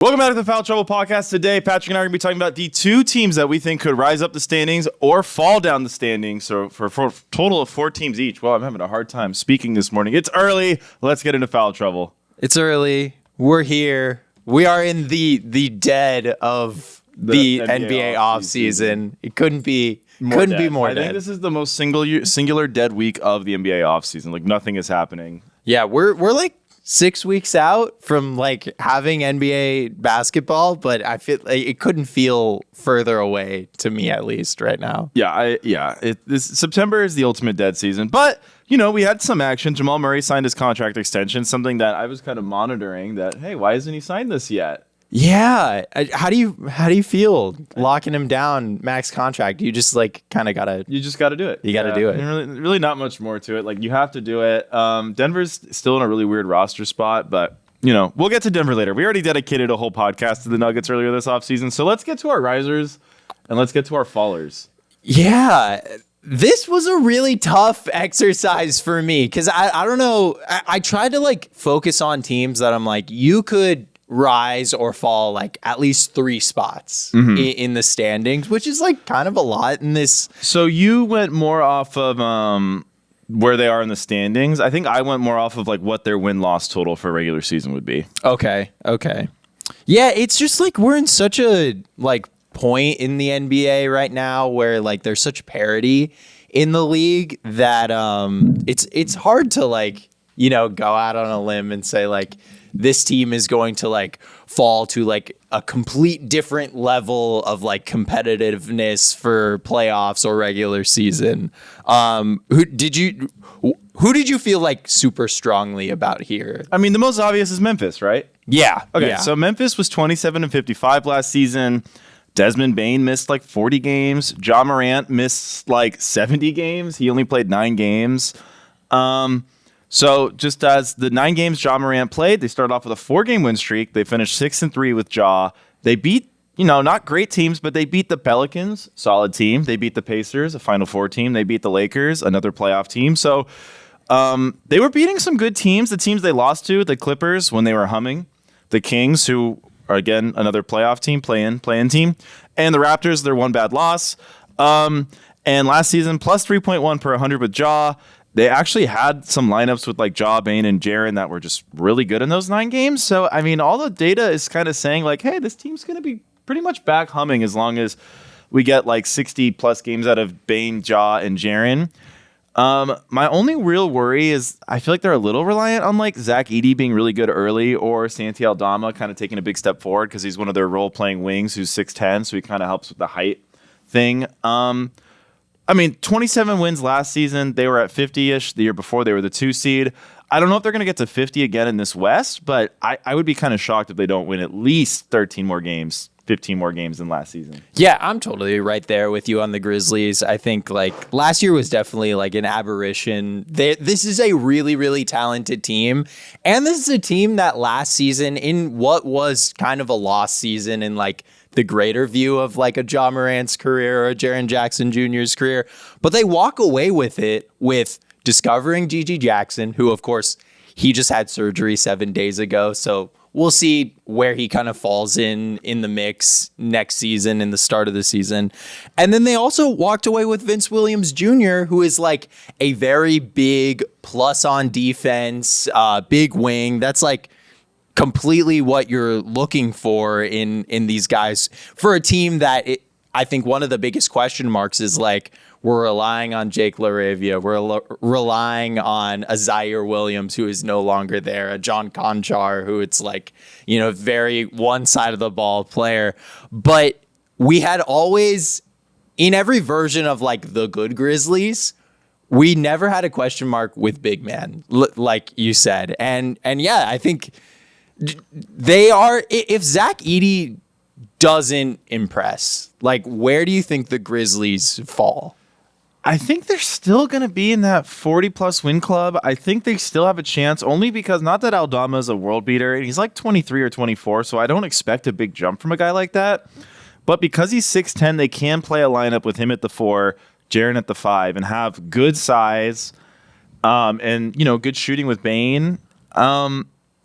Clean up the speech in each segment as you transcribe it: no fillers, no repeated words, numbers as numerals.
Welcome back to the Foul Trouble Podcast. Today, Patrick and I are going to be talking about the two teams that we think could rise up the standings or fall down the standings. So for a total of 4 teams each. Well, I'm having a hard time speaking this morning. It's early. Let's get into Foul Trouble. It's early. We're here. We are in the dead of the NBA offseason. It couldn't be more dead. I think this is the most singular dead week of the NBA offseason. Like, nothing is happening. Yeah, we're like 6 weeks out from like having NBA basketball, but I feel like it couldn't feel further away to me, at least right now. This September is the ultimate dead season, but you know, we had some action. Jamal Murray signed his contract extension, something that I was kind of monitoring. That, hey, why hasn't he signed this yet? Yeah, how do you feel locking him down, max contract? You just like kind of gotta. You just gotta do it. You gotta do it. Really, not much more to it. Like, you have to do it. Denver's still in a really weird roster spot, but you know, we'll get to Denver later. We already dedicated a whole podcast to the Nuggets earlier this offseason, so let's get to our risers and let's get to our fallers. Yeah. This was a really tough exercise for me because I don't know. I tried to like focus on teams that I'm like, you could rise or fall like at least 3 spots in the standings, which is like kind of a lot in this. So you went more off of where they are in the standings. I think I went more off of like what their win-loss total for regular season would be. Okay. Yeah, it's just like we're in such a like point in the NBA right now where like there's such parity in the league that it's hard to like, you know, go out on a limb and say like this team is going to like fall to like a complete different level of like competitiveness for playoffs or regular season. Who did you feel like super strongly about here? I mean, the most obvious is Memphis, right? Yeah. Okay. Yeah. So Memphis was 27-55 last season. Desmond Bane missed like 40 games. Ja Morant missed like 70 games. He only played 9 games. So just as the 9 games Ja Morant played, they started off with a 4-game win streak. They finished 6-3 with Ja. They beat, you know, not great teams, but they beat the Pelicans, solid team. They beat the Pacers, a Final Four team. They beat the Lakers, another playoff team. So they were beating some good teams. The teams they lost to, the Clippers, when they were humming, the Kings, who are, again, another playoff team, play-in team, and the Raptors, their one bad loss. And last season, plus 3.1 per 100 with Ja. They actually had some lineups with like Ja, Bane, and Jaren that were just really good in those 9 games. So, I mean, all the data is kind of saying like, hey, this team's going to be pretty much back humming as long as we get like 60-plus games out of Bane, Ja, and Jaren. My only real worry is I feel like they're a little reliant on like Zach Edey being really good early or Santi Aldama kind of taking a big step forward because he's one of their role-playing wings who's 6'10", so he kind of helps with the height thing. I mean, 27 wins last season. They were at 50-ish. The year before, they were the 2 seed. I don't know if they're going to get to 50 again in this West, but I would be kind of shocked if they don't win at least 13 more games, 15 more games than last season. Yeah, I'm totally right there with you on the Grizzlies. I think like last year was definitely like an aberration. This is a really, really talented team. And this is a team that last season, in what was kind of a lost season in like the greater view of like a Ja Morant's career or a Jaren Jackson Jr.'s career, but they walk away with it with discovering Gigi Jackson, who of course he just had surgery 7 days ago. So we'll see where he kind of falls in the mix next season in the start of the season. And then they also walked away with Vince Williams Jr., who is like a very big plus on defense, big wing. That's like completely what you're looking for in these guys for a team that I think one of the biggest question marks is like, we're relying on Jake LaRavia. We're relying on a Zaire Williams, who is no longer there, a John Conchar, who it's like, you know, very one side of the ball player. But we had always, in every version of like the good Grizzlies, we never had a question mark with big man, like you said. And yeah, I think they are, if Zach Edey doesn't impress, like where do you think the Grizzlies fall? I think they're still going to be in that 40-plus win club. I think they still have a chance, only because not that Aldama is a world beater, and he's like 23 or 24, so I don't expect a big jump from a guy like that. But because he's 6'10", they can play a lineup with him at the 4, Jaren at the 5, and have good size and, you know, good shooting with Bane.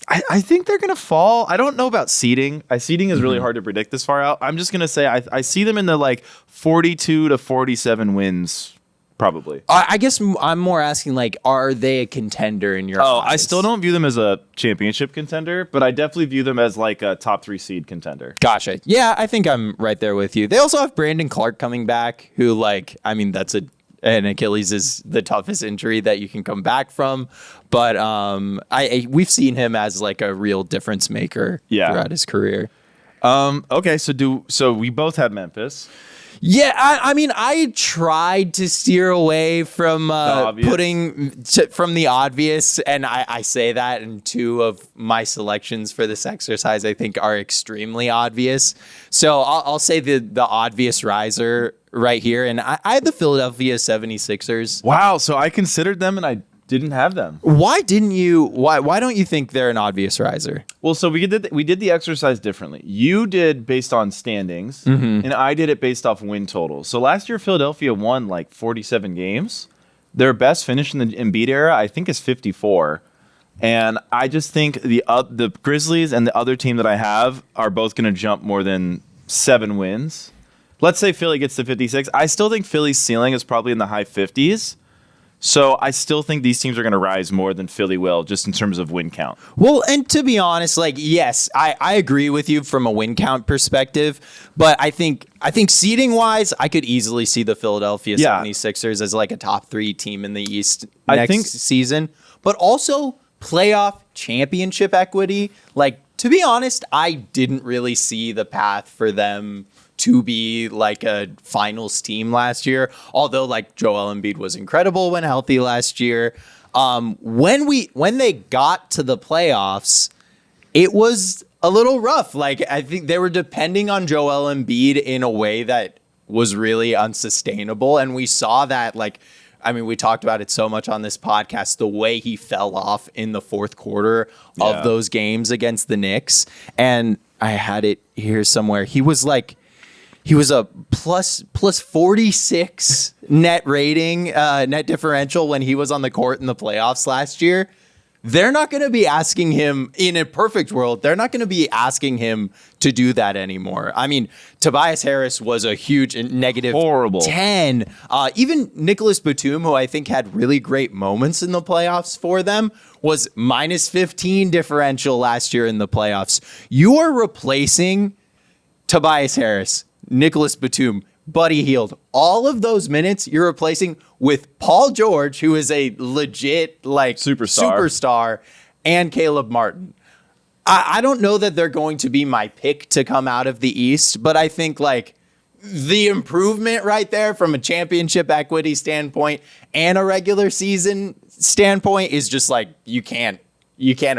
I think they're going to fall. I don't know about seeding. Seeding is really hard to predict this far out. I'm just going to say I see them in the like 42 to 47 wins, probably. I guess I'm more asking, like, are they a contender in your eyes? I still don't view them as a championship contender, but I definitely view them as like a top 3 seed contender. Gotcha. Yeah, I think I'm right there with you. They also have Brandon Clark coming back, who, like, I mean, and Achilles is the toughest injury that you can come back from. But we've seen him as like a real difference maker throughout his career. Okay, so we both had Memphis. Yeah, I mean, I tried to steer away from from the obvious, and I say that, and 2 of my selections for this exercise I think are extremely obvious. So I'll say the obvious riser right here, and I had the Philadelphia 76ers. Wow, so I considered them and I didn't have them. Why didn't you? Why don't you think they're an obvious riser? Well, so we did the exercise differently. You did based on standings, and I did it based off win totals. So last year, Philadelphia won like 47 games. Their best finish in the Embiid era, I think, is 54. And I just think the Grizzlies and the other team that I have are both going to jump more than 7 wins. Let's say Philly gets to 56. I still think Philly's ceiling is probably in the high 50s. So I still think these teams are going to rise more than Philly will, just in terms of win count. Well, and to be honest, like, yes, I agree with you from a win count perspective, but I think seeding wise, I could easily see the Philadelphia 76ers as like a top 3 team in the East next season. But also playoff championship equity. Like, to be honest, I didn't really see the path for them to be like a finals team last year, although like Joel Embiid was incredible when healthy last year. When they got to the playoffs, it was a little rough. Like, I think they were depending on Joel Embiid in a way that was really unsustainable, and we saw that. Like, I mean, we talked about it so much on this podcast, the way he fell off in the fourth quarter of those games against the Knicks, and I had it here somewhere. He was a plus 46 net rating, net differential when he was on the court in the playoffs last year. They're not going to be asking him, in a perfect world, they're not going to be asking him to do that anymore. I mean, Tobias Harris was a huge negative horrible 10. Even Nicholas Batum, who I think had really great moments in the playoffs for them, was minus 15 differential last year in the playoffs. You are replacing Tobias Harris, Nicholas Batum, Buddy Hield. All of those minutes you're replacing with Paul George, who is a legit like superstar, and Caleb Martin. I don't know that they're going to be my pick to come out of the East, but I think like the improvement right there from a championship equity standpoint and a regular season standpoint is just like you can't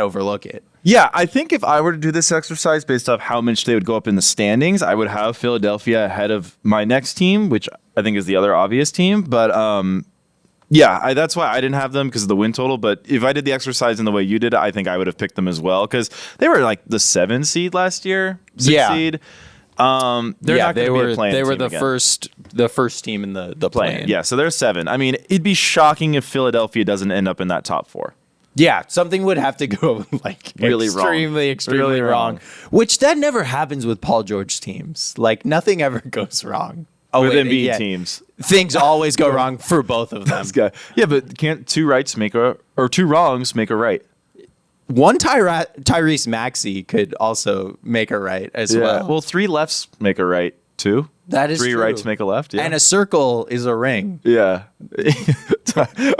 overlook it. Yeah, I think if I were to do this exercise based off how much they would go up in the standings, I would have Philadelphia ahead of my next team, which I think is the other obvious team. But that's why I didn't have them, because of the win total. But if I did the exercise in the way you did, I think I would have picked them as well, because they were like the 7 seed last year, 6 seed. They were the first team in the play-in. Yeah, so they're 7. I mean, it'd be shocking if Philadelphia doesn't end up in that top 4. Yeah, something would have to go like really extremely wrong. Which that never happens with Paul George teams. Like, nothing ever goes wrong. With Embiid teams, things always go wrong for both of them. Yeah, but can't 2 wrongs make a right? One Tyrese Maxey could also make a right as well. Well, 3 lefts make a right too. That is 3 true. rights make a left. Yeah. And a circle is a ring. Yeah.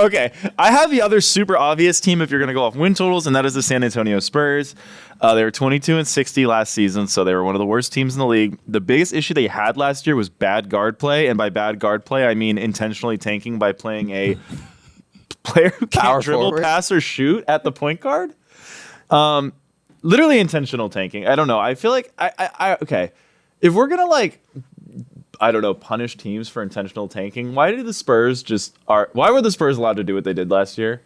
Okay. I have the other super obvious team if you're going to go off win totals, and that is the San Antonio Spurs. They were 22-60 last season, so they were one of the worst teams in the league. The biggest issue they had last year was bad guard play, and by bad guard play, I mean intentionally tanking by playing a player who can't dribble, pass, or shoot at the point guard. Literally intentional tanking. I don't know. I feel like okay. If we're gonna punish teams for intentional tanking, why were the Spurs allowed to do what they did last year?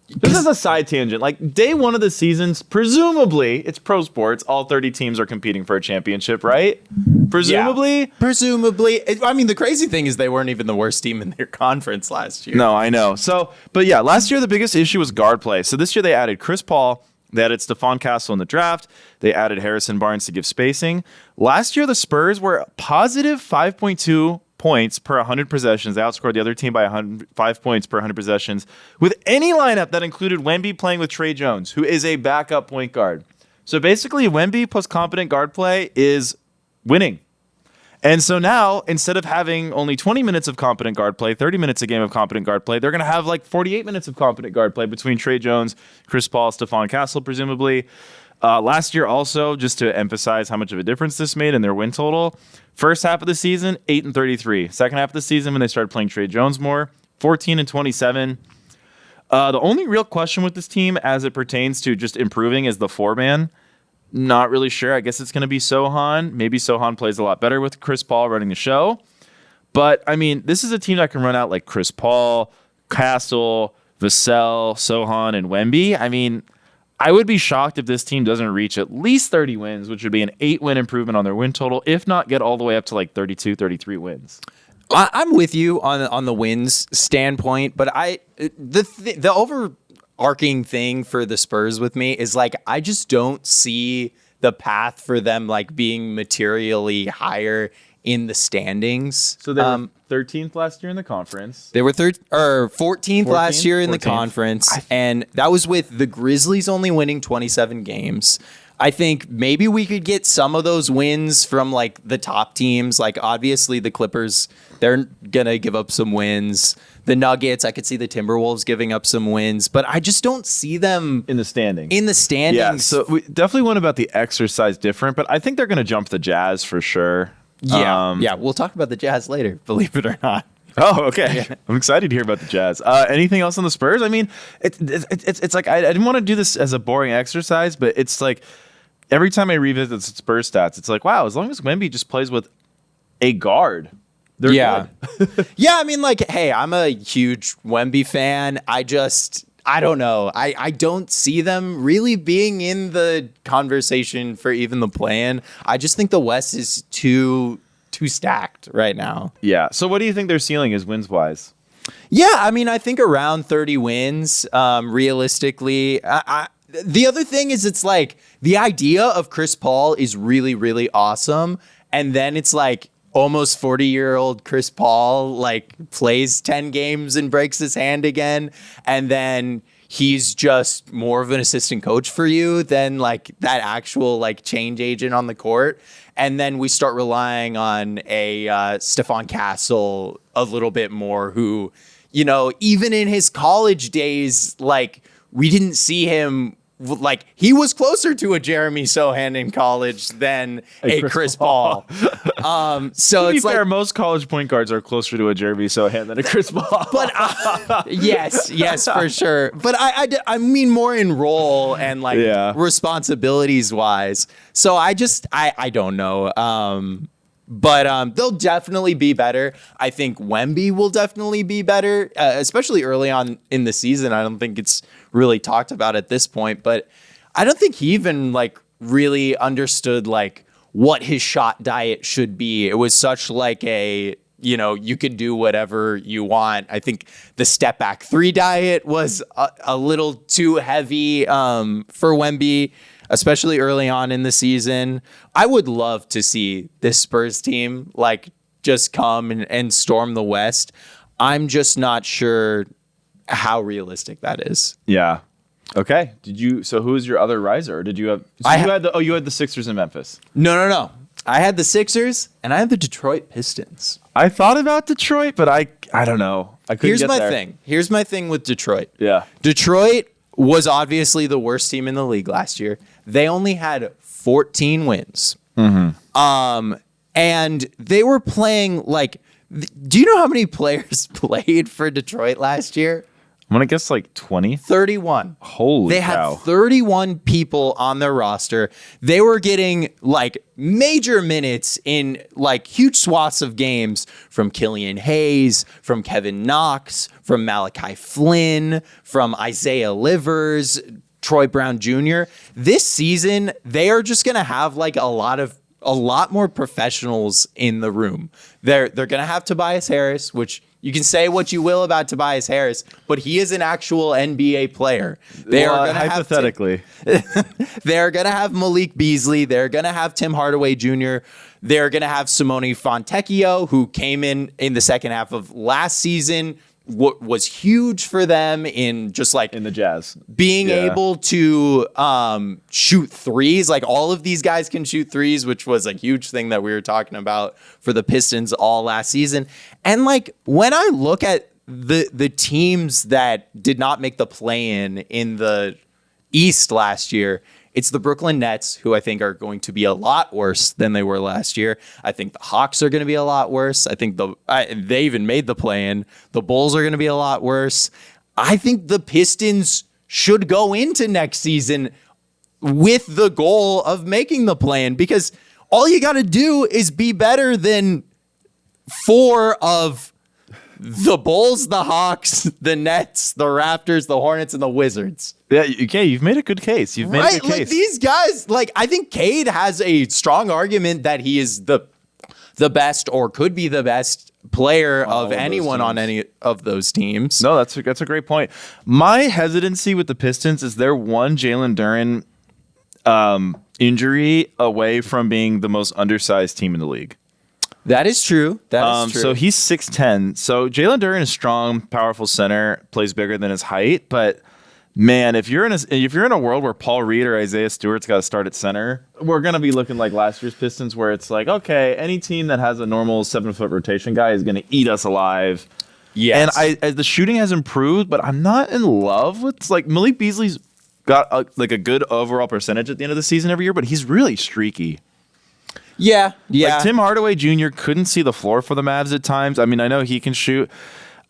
This is a side tangent. Like, day 1 of the seasons, presumably, it's pro sports, all 30 teams are competing for a championship, right? Presumably. Yeah. Presumably. I mean, the crazy thing is they weren't even the worst team in their conference last year. No, I know. So, but yeah, last year the biggest issue was guard play. So this year they added Chris Paul, They added Stephon Castle in the draft. They added Harrison Barnes to give spacing. Last year, the Spurs were positive 5.2 points per 100 possessions. They outscored the other team by 5 points per 100 possessions with any lineup that included Wemby playing with Trey Jones, who is a backup point guard. So basically, Wemby plus competent guard play is winning. And so now, instead of having only 20 minutes of competent guard play, 30 minutes a game of competent guard play, they're going to have like 48 minutes of competent guard play between Trey Jones, Chris Paul, Stephon Castle, presumably. Last year also, just to emphasize how much of a difference this made in their win total, first half of the season, 8-33. Second half of the season, when they started playing Trey Jones more, 14-27. The only real question with this team as it pertains to just improving is the four-man. Not really sure. I guess it's going to be Sohan. Maybe Sohan plays a lot better with Chris Paul running the show. But, I mean, this is a team that can run out like Chris Paul, Castle, Vassell, Sohan, and Wemby. I mean, I would be shocked if this team doesn't reach at least 30 wins, which would be an 8-win improvement on their win total, if not get all the way up to like 32, 33 wins. I'm with you on the wins standpoint, but the overarching thing for the Spurs with me is like I just don't see the path for them like being materially higher in the standings. So they were 13th last year in the conference. They were 14th last year in the conference, and that was with the Grizzlies only winning 27 games. I think maybe we could get some of those wins from like the top teams. Like obviously the Clippers, they're gonna give up some wins. The Nuggets, I could see the Timberwolves giving up some wins, but I just don't see them in the standings. Yeah, so we definitely one about the exercise different, but I think they're gonna jump the Jazz for sure. Yeah, we'll talk about the Jazz later, believe it or not. Oh, okay. Yeah. I'm excited to hear about the Jazz. Anything else on the Spurs? I mean, it's like I didn't want to do this as a boring exercise, but it's like every time I revisit the Spurs stats, it's like, wow, as long as Wemby just plays with a guard, they're good. Yeah, I mean, like, hey, I'm a huge Wemby fan. I don't know. I don't see them really being in the conversation for even the play-in. I just think the West is too stacked right now. Yeah. So what do you think their ceiling is wins-wise? Yeah, I mean, I think around 30 wins, realistically. The other thing is it's like the idea of Chris Paul is really, really awesome. And then it's like almost 40-year-old Chris Paul like plays 10 games and breaks his hand again. And then he's just more of an assistant coach for you than like that actual like change agent on the court. And then we start relying on a Stephon Castle a little bit more who, you know, even in his college days, like we didn't see him like he was closer to a Jeremy Sohan in college than a Chris Paul. So to be it's fair, like most college point guards are closer to a Jeremy Sohan than a Chris Paul. But yes, for sure. But I mean more in role and like responsibilities wise. So I don't know. But they'll definitely be better. I think Wemby will definitely be better, especially early on in the season. I don't think it's really talked about at this point, but I don't think he even like really understood like what his shot diet should be. It was such like a, you know, you could do whatever you want. I think the step back 3 diet was a little too heavy for Wemby, especially early on in the season. I would love to see this Spurs team like just come and storm the West. I'm just not sure how realistic that is. Yeah. Okay. So who was your other riser? Or did you have? You had the Sixers in Memphis. No. I had the Sixers and I had the Detroit Pistons. I thought about Detroit, but I don't know. I couldn't get there. Here's my thing with Detroit. Yeah. Detroit was obviously the worst team in the league last year. They only had 14 wins. Mm-hmm. And they were playing like, do you know how many players played for Detroit last year? I'm going to guess like 20. 31. Holy They cow. had 31 people on their roster. They were getting like major minutes in like huge swaths of games from Killian Hayes, from Kevin Knox, from Malachi Flynn, from Isaiah Livers, Troy Brown Jr. This season, they are just going to have like a lot more professionals in the room. They're going to have Tobias Harris, which you can say what you will about Tobias Harris, but he is an actual NBA player. They are going to hypothetically. They're going to have Malik Beasley. They're going to have Tim Hardaway Jr. They're going to have Simone Fontecchio, who came in the second half of last season, was huge for them in just like in the Jazz being able to shoot threes. Like all of these guys can shoot threes, which was a huge thing that we were talking about for the Pistons all last season. And like when I look at the teams that did not make the play-in the East last year, it's the Brooklyn Nets, who I think are going to be a lot worse than they were last year. I think the Hawks are going to be a lot worse. I think they even made the play-in. The Bulls are going to be a lot worse. I think the Pistons should go into next season with the goal of making the play-in, because all you got to do is be better than 4 of the Bulls, the Hawks, the Nets, the Raptors, the Hornets, and the Wizards. Yeah, okay, you've made a good case. You've made a good case. Like these guys, like I think Cade has a strong argument that he is the best or could be the best player of anyone on any of those teams. No, that's a great point. My hesitancy with the Pistons is they're one Jalen Duren injury away from being the most undersized team in the league. That is true. That is true. So he's 6'10". So Jalen Duren is strong, powerful center, plays bigger than his height. But man, if you're in a world where Paul Reed or Isaiah Stewart's got to start at center, we're gonna be looking like last year's Pistons, where it's like, okay, any team that has a normal 7-foot rotation guy is gonna eat us alive. Yes. And as the shooting has improved, but I'm not in love with like Malik Beasley's got a good overall percentage at the end of the season every year, but he's really streaky. Yeah. Like Tim Hardaway Jr. couldn't see the floor for the Mavs at times. I mean, I know he can shoot.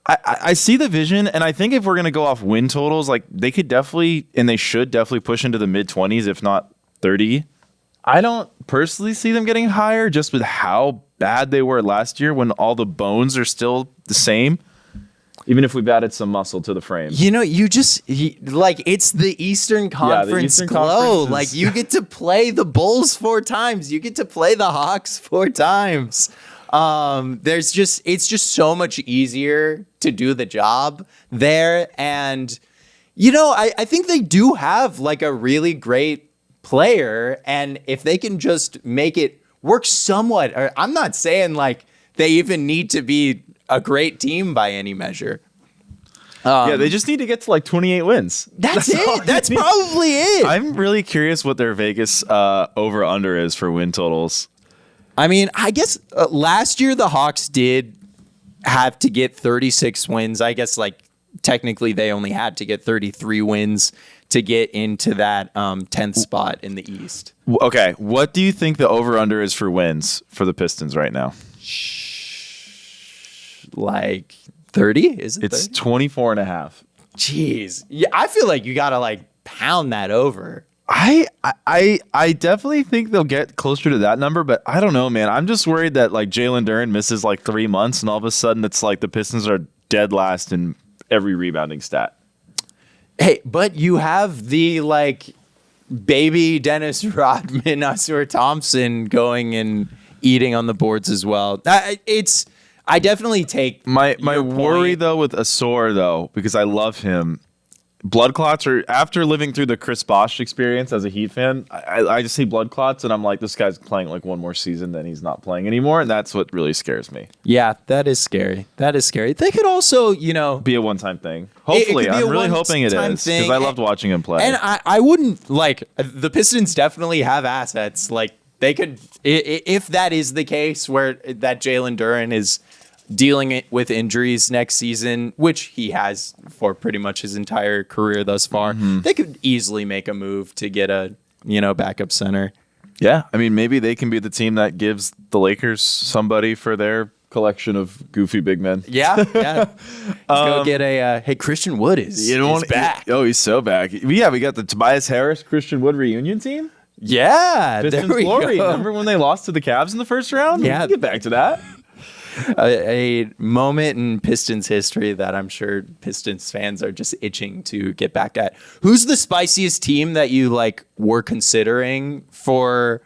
I see the vision, and I think if we're going to go off win totals, like they could definitely, and they should definitely push into the mid-20s, if not 30. I don't personally see them getting higher just with how bad they were last year when all the bones are still the same. Even if we've added some muscle to the frame. You know, like it's the Eastern Conference glow. Like you get to play the Bulls 4 times. You get to play the Hawks 4 times. It's just so much easier to do the job there. And, you know, I think they do have like a really great player. And if they can just make it work somewhat, or I'm not saying like they even need to be a great team by any measure. Yeah, they just need to get to like 28 wins. That's it. That's probably it. I'm really curious what their Vegas over-under is for win totals. I mean, I guess last year the Hawks did have to get 36 wins. I guess like technically they only had to get 33 wins to get into that 10th spot in the East. Okay, what do you think the over-under is for wins for the Pistons right now? Like 30? Is it? It's 30? 24 and a half. Jeez. Yeah, I feel like you got to like pound that over. I definitely think they'll get closer to that number, but I don't know, man. I'm just worried that like Jalen Duren misses like 3 months and all of a sudden it's like the Pistons are dead last in every rebounding stat. Hey, but you have the like baby Dennis Rodman, Usur Thompson going and eating on the boards as well. I definitely take my worry though with Usur though, because I love him. Blood clots are, after living through the Chris Bosh experience as a Heat fan, I just see blood clots and I'm like, this guy's playing like one more season, then he's not playing anymore, and that's what really scares me. Yeah, that is scary. That is scary. They could also, you know, be a one-time thing. Hopefully, I'm really hoping it is, because I loved watching him play. And I wouldn't like, the Pistons definitely have assets. Like they could, if that is the case, where that Jalen Duren is dealing with injuries next season, which he has for pretty much his entire career thus far, they could easily make a move to get a, you know, backup center. Yeah, I mean, maybe they can be the team that gives the Lakers somebody for their collection of goofy big men. Yeah. Go get a, hey, Christian Wood is back. Oh, he's so back. Yeah, we got the Tobias Harris, Christian Wood reunion team. Yeah. Pistons glory. Remember when they lost to the Cavs in the first round? Yeah. We'll get back to that. A moment in Pistons history that I'm sure Pistons fans are just itching to get back at. Who's the spiciest team that you like were considering for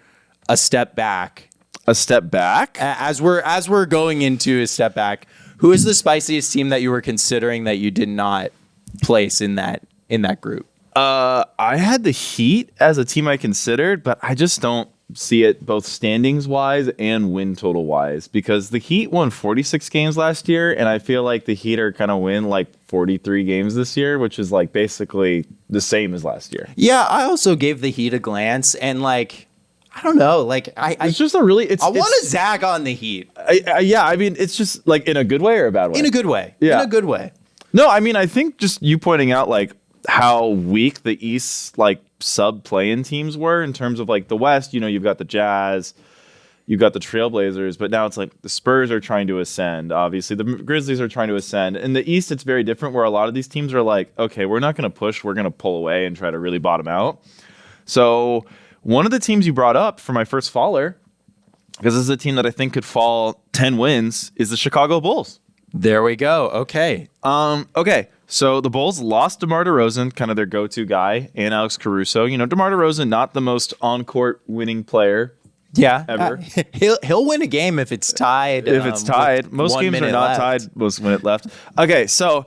a step back? A step back? As we're going into a step back, Who is the spiciest team that you were considering that you did not place in that group? I had the Heat as a team I considered, but I just don't see it both standings wise and win total wise, because the Heat won 46 games last year, and I feel like the Heat are kind of win like 43 games this year, which is like basically the same as last year. Yeah, I also gave the Heat a glance, and like, I don't know, like it's just a really. I want to zag on the Heat. Yeah, I mean, it's just like in a good way or a bad way. In a good way. Yeah. In a good way. No, I mean, I think just you pointing out like how weak the East like sub play-in teams were in terms of like the West. You know, you've got the Jazz, you've got the Trailblazers, but now it's like the Spurs are trying to ascend. Obviously, the Grizzlies are trying to ascend. In the East, it's very different, where a lot of these teams are like, okay, we're not going to push, we're going to pull away and try to really bottom out. So one of the teams you brought up for my first faller, because this is a team that I think could fall 10 wins, is the Chicago Bulls. There we go. Okay. Okay. So the Bulls lost DeMar DeRozan, kind of their go-to guy, and Alex Caruso. You know, DeMar DeRozan, not the most on-court winning player. Yeah. Ever. He'll win a game if it's tied. If it's tied. Most games are not tied. Most minute left. Okay. So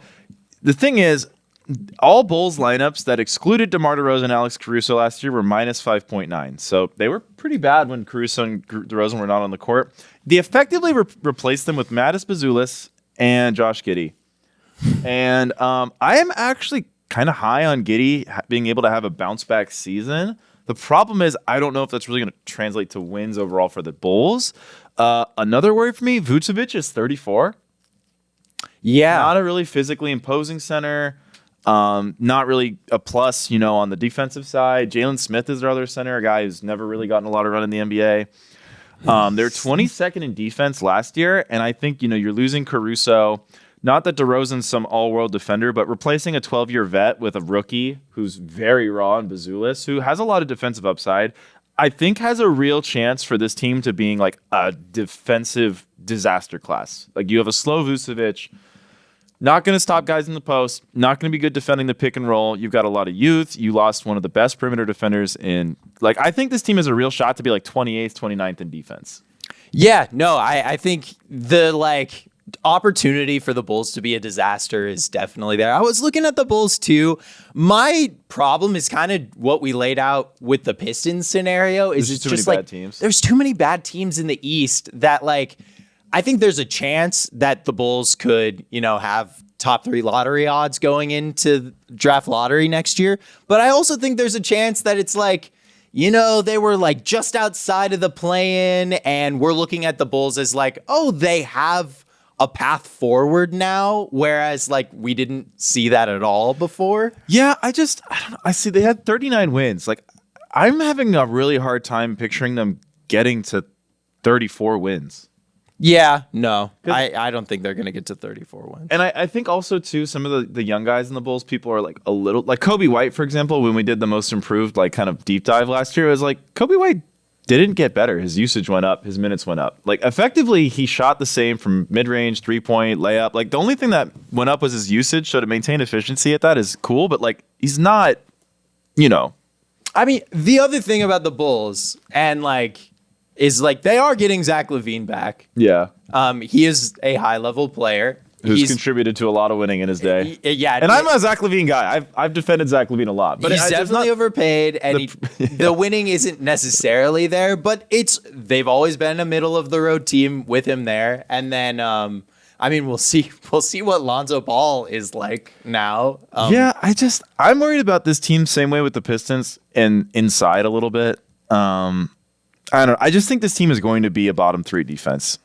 the thing is, all Bulls lineups that excluded DeMar DeRozan and Alex Caruso last year were minus 5.9. So they were pretty bad when Caruso and DeRozan were not on the court. They effectively replaced them with Mattis Bazulis and Josh Giddey. And I am actually kind of high on Giddey being able to have a bounce back season. The problem is I don't know if that's really going to translate to wins overall for the Bulls. Another worry for me, Vucevic is 34. Yeah. Not a really physically imposing center. Not really a plus, you know, on the defensive side. Jalen Smith is their other center, a guy who's never really gotten a lot of run in the NBA. They're 22nd in defense last year, and I think, you know, you're losing Caruso. Not that DeRozan's some all-world defender, but replacing a 12-year vet with a rookie who's very raw in Bazulis, who has a lot of defensive upside, I think has a real chance for this team to being like a defensive disaster class. Like, you have a slow Vucevic, not going to stop guys in the post, not going to be good defending the pick and roll. You've got a lot of youth. You lost one of the best perimeter defenders in, like, I think this team has a real shot to be like 28th, 29th in defense. Yeah, no, I think the like opportunity for the Bulls to be a disaster is definitely there. I was looking at the Bulls too. My problem is kind of what we laid out with the Pistons scenario. Is it's just like there's too many bad teams in the East that, like, I think there's a chance that the Bulls could, you know, have top 3 lottery odds going into draft lottery next year. But I also think there's a chance that it's like, you know, they were like just outside of the play-in, and we're looking at the Bulls as like, oh, they have a path forward now, whereas like we didn't see that at all before. Yeah, I don't know. I see they had 39 wins. Like, I'm having a really hard time picturing them getting to 34 wins. Yeah, no, I don't think they're going to get to 34 wins. And I think also, too, some of the young guys in the Bulls, people are like a little, like Kobe White, for example, when we did the most improved, like, kind of deep dive last year, it was like Kobe White didn't get better. His usage went up. His minutes went up. Like, effectively, he shot the same from mid-range, three-point, layup. Like, the only thing that went up was his usage. So to maintain efficiency at that is cool. But, like, he's not, you know. I mean, the other thing about the Bulls, and, like, is, like, they are getting Zach LaVine back. Yeah. He is a high-level player. Who's contributed to a lot of winning in his day. Yeah. And I'm a Zach LaVine guy. I've defended Zach LaVine a lot. But he's definitely overpaid, and the winning isn't necessarily there, but they've always been a middle-of-the-road team with him there. And then, I mean, we'll see what Lonzo Ball is like now. Yeah, I'm worried about this team same way with the Pistons and inside a little bit. I don't know. I just think this team is going to be a bottom 3 defense.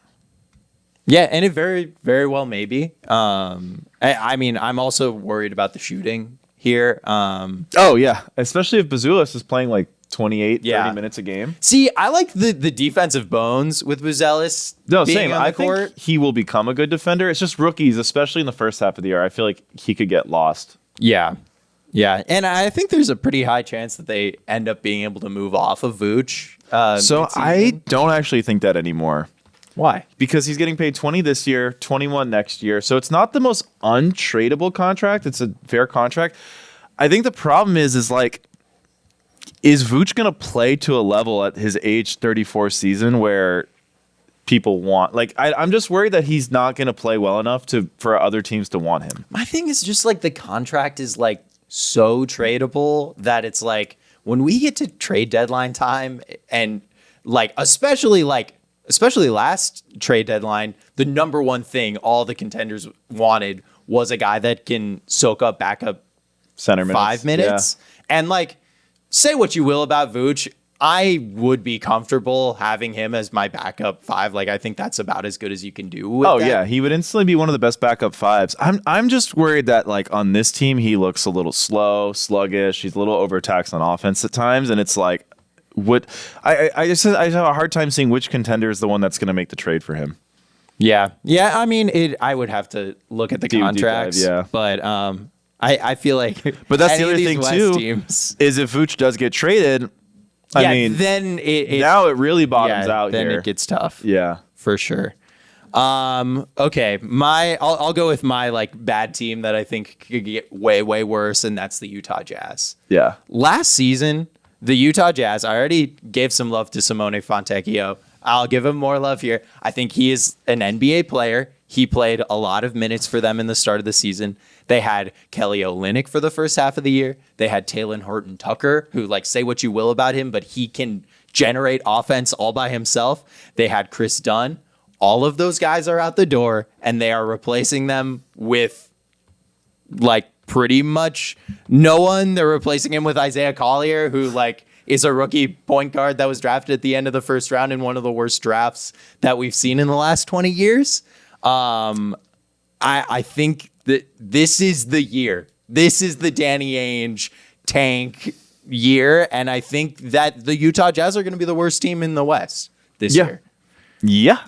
Yeah, and it very, very well may be. I mean, I'm also worried about the shooting here. Oh, yeah. Especially if Bazulis is playing like 28, 30 minutes a game. See, I like the defensive bones with Bazulis. No, same. I think he will become a good defender. It's just rookies, especially in the first half of the year. I feel like he could get lost. Yeah. Yeah, and I think there's a pretty high chance that they end up being able to move off of Vooch. So I don't actually think that anymore. Why? Because he's getting paid 20 this year, 21 next year. So it's not the most untradeable contract. It's a fair contract. I think the problem is like, is Vooch going to play to a level at his age 34 season where people want. Like, I'm just worried that he's not going to play well enough for other teams to want him. My thing is just like the contract is like so tradable that it's like when we get to trade deadline time and like especially last trade deadline, the number one thing all the contenders wanted was a guy that can soak up backup center minutes. 5 minutes. Yeah. And like, say what you will about Vooch, I would be comfortable having him as my backup 5. Like, I think that's about as good as you can do with that. Yeah, he would instantly be one of the best backup 5s. I'm just worried that like on this team he looks a little slow, sluggish. He's a little overtaxed on offense at times, and it's like, I have a hard time seeing which contender is the one that's going to make the trade for him. Yeah. I mean, I would have to look at the contracts. Yeah, but I feel like, but that's the other thing too. Is if Vooch does get traded. I mean, then now it really bottoms out then here. It gets tough. Yeah, for sure. Okay, I'll go with my like bad team that I think could get way worse, and that's the Utah Jazz. Yeah. Last season, the Utah Jazz. I already gave some love to Simone Fontecchio. I'll give him more love here. I think he is an NBA player. He played a lot of minutes for them in the start of the season. They had Kelly Olynyk for the first half of the year. They had Talen Horton-Tucker, who, like, say what you will about him, but he can generate offense all by himself. They had Chris Dunn. All of those guys are out the door, and they are replacing them with, like, pretty much no one. They're replacing him with Isaiah Collier, who, like, is a rookie point guard that was drafted at the end of the first round in one of the worst drafts that we've seen in the last 20 years. I think that this is the year. This is the Danny Ainge tank year, and I think that the Utah Jazz are going to be the worst team in the West this year. Yeah,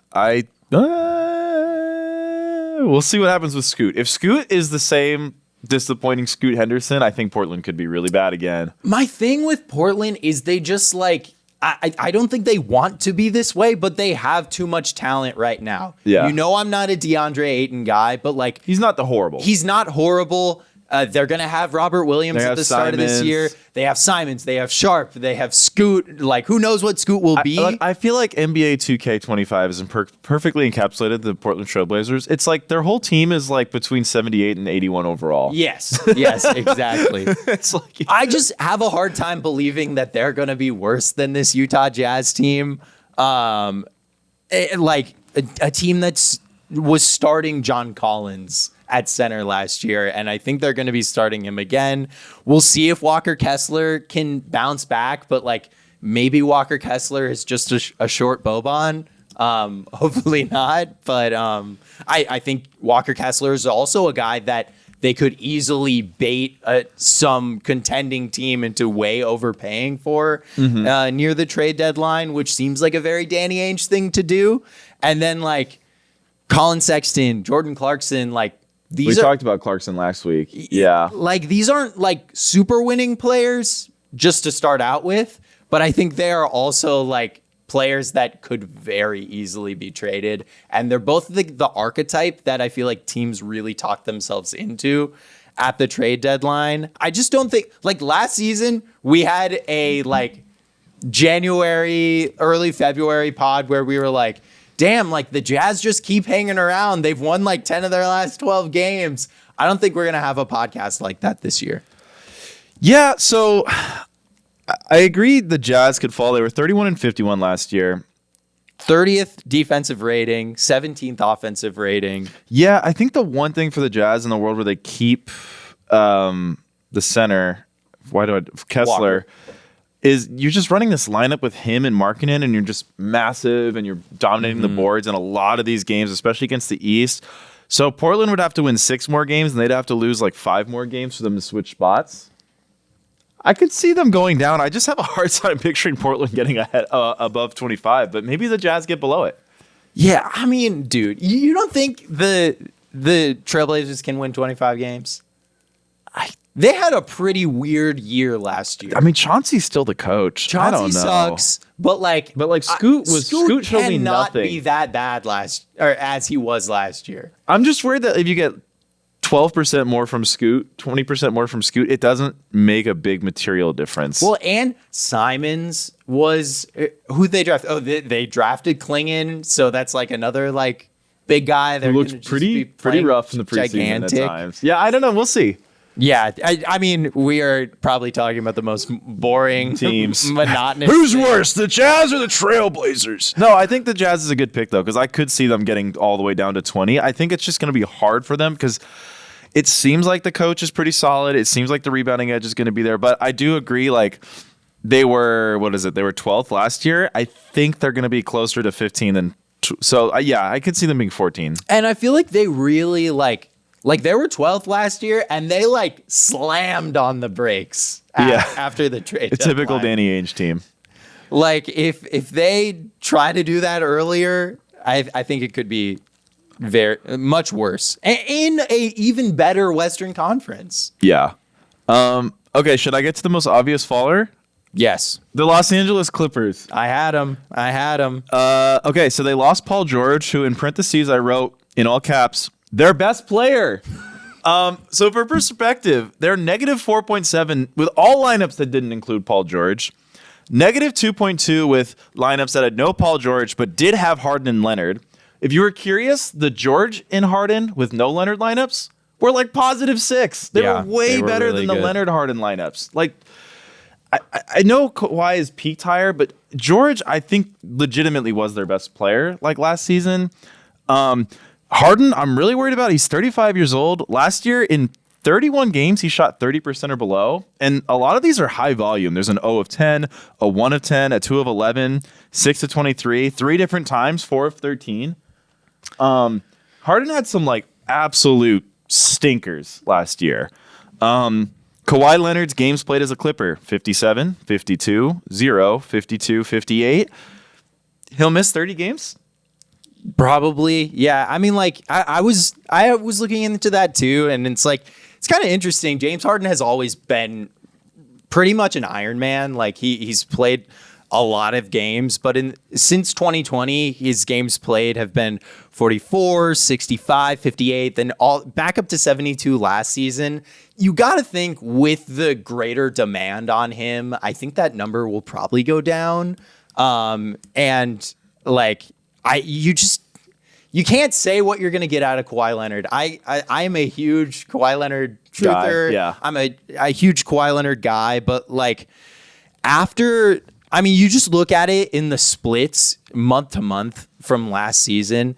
we'll see what happens with Scoot. If Scoot is the same disappointing Scoot Henderson, I think Portland could be really bad again. My thing with Portland is they just like, I don't think they want to be this way, but they have too much talent right now. Yeah. You know, I'm not a DeAndre Ayton guy, but like, he's not horrible. He's not horrible. They're going to have Robert Williams at the start of this year. They have Simons. They have Sharp. They have Scoot. Like, who knows what Scoot will be? I feel like NBA 2K25 is perfectly encapsulated the Portland Trailblazers. It's like their whole team is like between 78 and 81 overall. Yes, exactly. It's like, I just have a hard time believing that they're going to be worse than this Utah Jazz team. Like a team that was starting John Collins at center last year, and I think they're going to be starting him again. We'll see if Walker Kessler can bounce back, but like maybe Walker Kessler is just a short Boban. Hopefully not, but I think Walker Kessler is also a guy that they could easily bait some contending team into way overpaying for near the trade deadline, which seems like a very Danny Ainge thing to do. And then like Colin Sexton, Jordan Clarkson, like, we talked about Clarkson last week. Yeah. Like, these aren't like super winning players just to start out with, but I think they are also like players that could very easily be traded. And they're both the archetype that I feel like teams really talk themselves into at the trade deadline. I just don't think, like, last season we had a like January, early February pod where we were like, damn, like the Jazz just keep hanging around. They've won like 10 of their last 12 games. I don't think we're going to have a podcast like that this year. Yeah, so I agree the Jazz could fall. They were 31-51 last year. 30th defensive rating, 17th offensive rating. Yeah, I think the one thing for the Jazz in the world where they keep the center, Kessler, Walker, is you're just running this lineup with him and Markkanen, and you're just massive, and you're dominating the boards in a lot of these games, especially against the East. So Portland would have to win 6 more games, and they'd have to lose like 5 more games for them to switch spots. I could see them going down. I just have a hard time picturing Portland getting ahead above 25, but maybe the Jazz get below it. Yeah, I mean, dude, you don't think the Trailblazers can win 25 games? They had a pretty weird year last year. I mean, Chauncey's still the coach. Chauncey I don't know. sucks, but Scoot showed me cannot nothing. be that bad as he was last year. I'm just worried that if you get 12% more from Scoot, 20% more from Scoot, it doesn't make a big material difference. Well, and Simons was who they drafted. Oh, they drafted Klingon, so that's like another like big guy. They're looked pretty rough in the preseason gigantic. at times. Yeah, I don't know. We'll see. Yeah, I mean, we are probably talking about the most boring teams, monotonous. Who's worse, the Jazz or the Trailblazers? No, I think the Jazz is a good pick though, because I could see them getting all the way down to 20. I think it's just going to be hard for them because it seems like the coach is pretty solid. It seems like the rebounding edge is going to be there. But I do agree, like, they were, they were 12th last year. I think they're going to be closer to 15 than. So, yeah, I could see them being 14. And I feel like they really, like they were 12th last year, and they, like, slammed on the brakes after the trade. A typical Danny Ainge team. Like, if they try to do that earlier, I think it could be very much worse in a even better Western Conference. Yeah. Okay, should I get to the most obvious faller? Yes. The Los Angeles Clippers. I had him. Okay, so they lost Paul George, who in parentheses I wrote in all caps, their best player. So for perspective, they're negative 4.7 with all lineups that didn't include Paul George. Negative 2.2 with lineups that had no Paul George but did have Harden and Leonard. If you were curious, the George and Harden with no Leonard lineups were like positive 6. They were way better really than the Leonard Harden lineups. Like, I know Kawhi is peaked higher, but George, I think, legitimately was their best player like last season. Harden, I'm really worried about. He's 35 years old. Last year, in 31 games, he shot 30% or below. And a lot of these are high volume. There's an 0 of 10, a 1 of 10, a 2 of 11, 6 of 23, 3 different times, 4 of 13. Harden had some like absolute stinkers last year. Kawhi Leonard's games played as a Clipper, 57, 52, 0, 52, 58. He'll miss 30 games? Probably. Yeah. I mean, like I was looking into that too, and it's like it's kind of interesting. James Harden has always been pretty much an Iron Man. Like he's played a lot of games, but since 2020, his games played have been 44, 65, 58, then all back up to 72 last season. You got to think with the greater demand on him, I think that number will probably go down. And like you can't say what you're going to get out of Kawhi Leonard. I am a huge Kawhi Leonard truther. Yeah. I'm a huge Kawhi Leonard guy, but like you just look at it in the splits month to month from last season.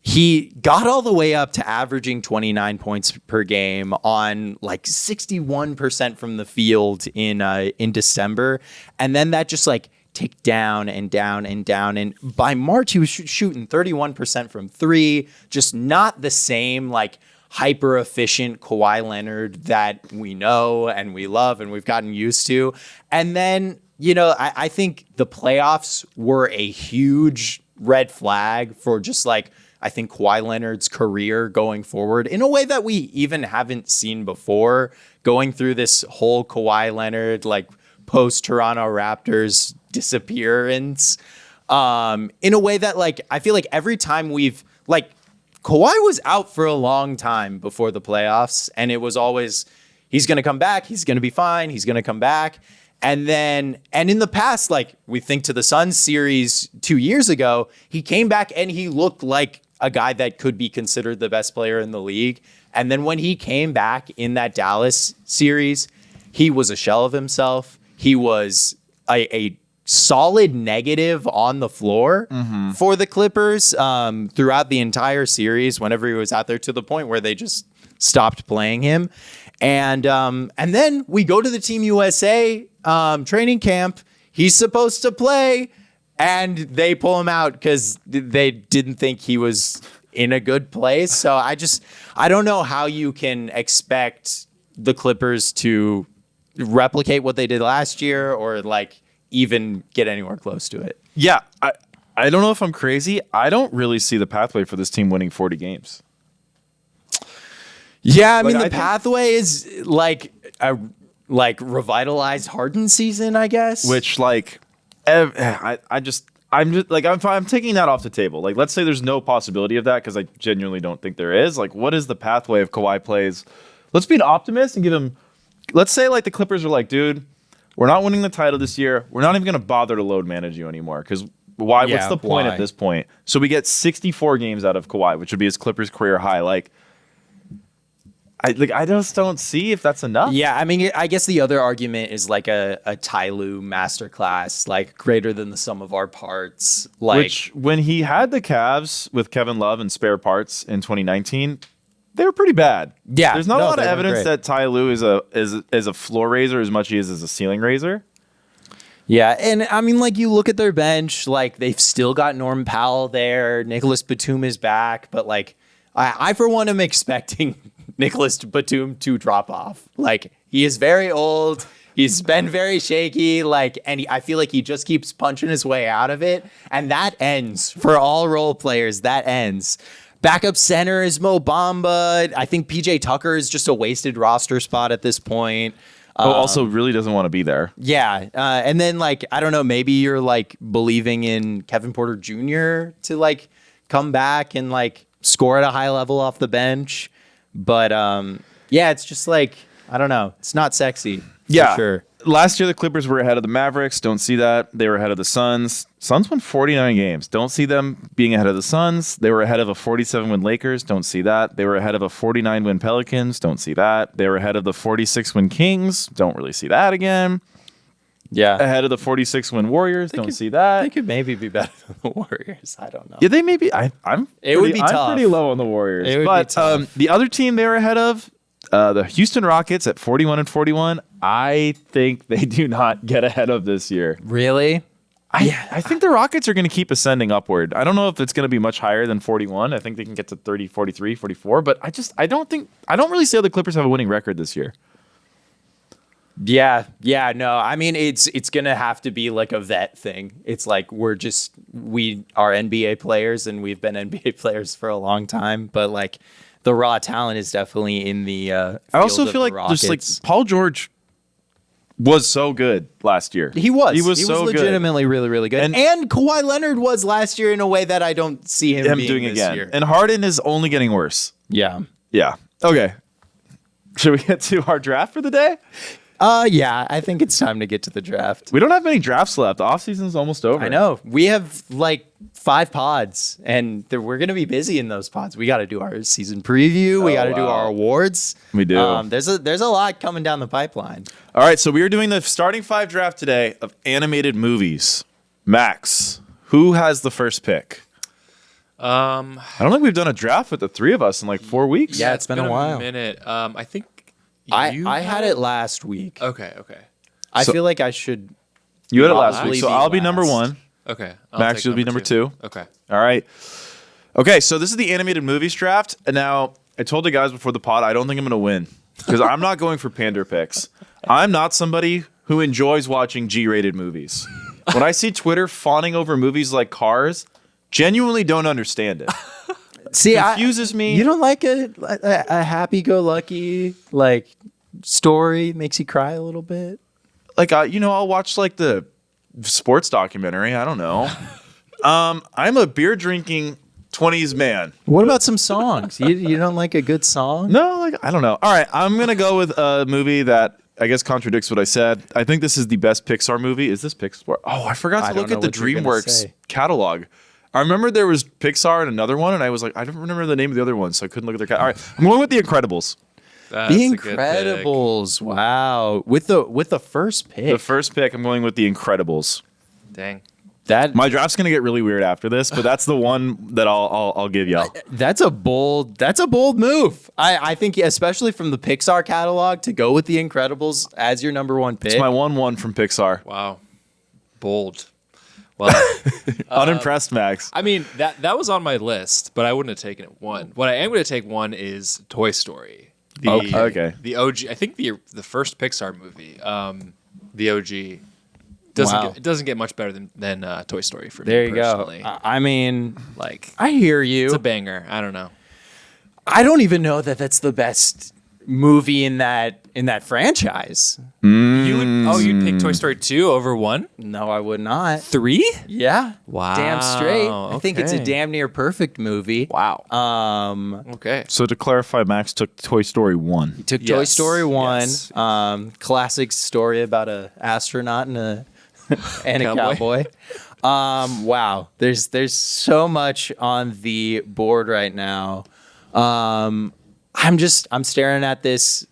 He got all the way up to averaging 29 points per game on like 61% from the field in December. And then that just like ticked down and down and down. And by March, he was shooting 31% from 3, just not the same like hyper efficient Kawhi Leonard that we know and we love and we've gotten used to. And then, I think the playoffs were a huge red flag for just like, I think Kawhi Leonard's career going forward in a way that we even haven't seen before, going through this whole Kawhi Leonard, like post Toronto Raptors disappearance, in a way that like, I feel like every time we've like Kawhi was out for a long time before the playoffs, and it was always, he's going to come back. He's going to be fine. He's going to come back. And in the past, like we think to the Suns series 2 years ago, he came back and he looked like a guy that could be considered the best player in the league. And then when he came back in that Dallas series, he was a shell of himself. He was a solid negative on the floor for the Clippers throughout the entire series whenever he was out there, to the point where they just stopped playing him. And then we go to the Team USA training camp. He's supposed to play, and they pull him out because they didn't think he was in a good place. So I don't know how you can expect the Clippers to replicate what they did last year or like even get anywhere close to it. Yeah, I don't know if I'm crazy. I don't really see the pathway for this team winning 40 games. Yeah, I mean, the pathway is like a revitalized Harden season, I guess. Which like, I'm taking that off the table. Like, let's say there's no possibility of that because I genuinely don't think there is. Like, what is the pathway if Kawhi plays? Let's be an optimist and give him. Let's say like the Clippers are like, dude, we're not winning the title this year. We're not even going to bother to load manage you anymore because why? Yeah, what's the point why? at this point? So we get 64 games out of Kawhi, which would be his Clippers career high. I just don't see if that's enough. Yeah, I mean, I guess the other argument is like a Ty Lue masterclass, like greater than the sum of our parts. Like, Which, when he had the Cavs with Kevin Love and spare parts in 2019, they were pretty bad. Yeah, there's not a no, lot of they weren't evidence great. that Ty Lue is a floor raiser as much as he is a ceiling raiser. yeah, and I mean, like you look at their bench, like they've still got Norm Powell there. Nicholas Batum is back, but like I for one am expecting Nicholas Batum to drop off. Like he is very old. He's been very shaky. Like, and I feel like he just keeps punching his way out of it, and that ends for all role players. That ends. Backup center is Mo Bamba. I think PJ Tucker is just a wasted roster spot at this point. Also really doesn't want to be there. Yeah. And then like, I don't know, maybe you're like believing in Kevin Porter Jr. to like come back and like score at a high level off the bench. But yeah, it's just like, I don't know. It's not sexy. Yeah. For sure. Last year, the Clippers were ahead of the Mavericks. Don't see that. They were ahead of the Suns. Suns won 49 games. Don't see them being ahead of the Suns. They were ahead of a 47-win Lakers. Don't see that. They were ahead of a 49-win Pelicans. Don't see that. They were ahead of the 46-win Kings. Don't really see that again. Yeah. Ahead of the 46-win Warriors. Don't see that. They could maybe be better than the Warriors. I don't know. Yeah, they may be. I'm It would be I'm tough. pretty low on the Warriors. It would be but tough. the other team they were ahead of, the Houston Rockets at 41-41, I think they do not get ahead of this year. Really? I think the Rockets are going to keep ascending upward. I don't know if it's going to be much higher than 41. I think they can get to 30, 43, 44, but I don't really see how the Clippers have a winning record this year. Yeah, no. I mean, it's gonna have to be like a vet thing. It's like we are NBA players and we've been NBA players for a long time, but like the raw talent is definitely in the. I also feel like just like Paul George was so good last year. He was so legitimately really, really good. And Kawhi Leonard was last year in a way that I don't see him being doing this again. year. And Harden is only getting worse. Yeah. Yeah. Okay. Should we get to our draft for the day? Yeah, I think it's time to get to the draft. We don't have many drafts left. The offseason's almost over. I know. We have like 5 pods, and we're going to be busy in those pods. We got to do our season preview. We got to do our awards. We do. There's a lot coming down the pipeline. All right, so we are doing the starting 5 draft today of animated movies. Max, who has the first pick? I don't think we've done a draft with the 3 of us in like 4 weeks. Yeah, it's been a while. Minute. I think I had it last week. Okay. I feel like I should. You had it last probably week, so be I'll be number last. 1. Okay. Max, you'll be number 2. Okay. All right. Okay, so this is the animated movies draft. And now, I told the guys before the pod, I don't think I'm going to win. Because I'm not going for pander picks. I'm not somebody who enjoys watching G-rated movies. When I see Twitter fawning over movies like Cars, genuinely don't understand it. See, Confuses me. You don't like a happy-go-lucky like story makes you cry a little bit. Like, I'll watch like the sports documentary. I don't know. I'm a beer drinking 20s man. What about some songs? You don't like a good song? No, like, I don't know. All right, I'm gonna go with a movie that I guess contradicts what I said. I think this is the best Pixar movie. Is this Pixar? Oh, I forgot to don't look know at the what you're gonna DreamWorks say. catalog. I remember there was Pixar and another one, and I was like, I don't remember the name of the other one, so I couldn't look at their. All right, I'm going with The Incredibles. That's The a good pick. Incredibles. Wow. With the first pick. The first pick, I'm going with The Incredibles. Dang. My draft's gonna get really weird after this, but that's the one that I'll give y'all. That's a bold move. I think especially from the Pixar catalog to go with The Incredibles as your number 1 pick. It's my 1-1 from Pixar. Wow. Bold. Well, Unimpressed, Max. I mean, that was on my list, but I wouldn't have taken it 1. What I am going to take 1 is Toy Story. Okay. The OG. I think the first Pixar movie. The OG. Wow. It doesn't get much better than Toy Story for There me you go. personally. I mean, Like, I hear you. it's a banger. I don't know. I don't even know that that's the best movie in that franchise. You'd pick Toy Story 2 over 1? No, I would not. 3? Yeah. Wow. Damn straight. I think it's a Okay. damn near perfect movie. Wow. Okay. So to clarify, Max took Toy Story 1. Took Toy Yes, Story 1. yes. Classic story about a astronaut and a cowboy. Wow. There's so much on the board right now. I'm staring at this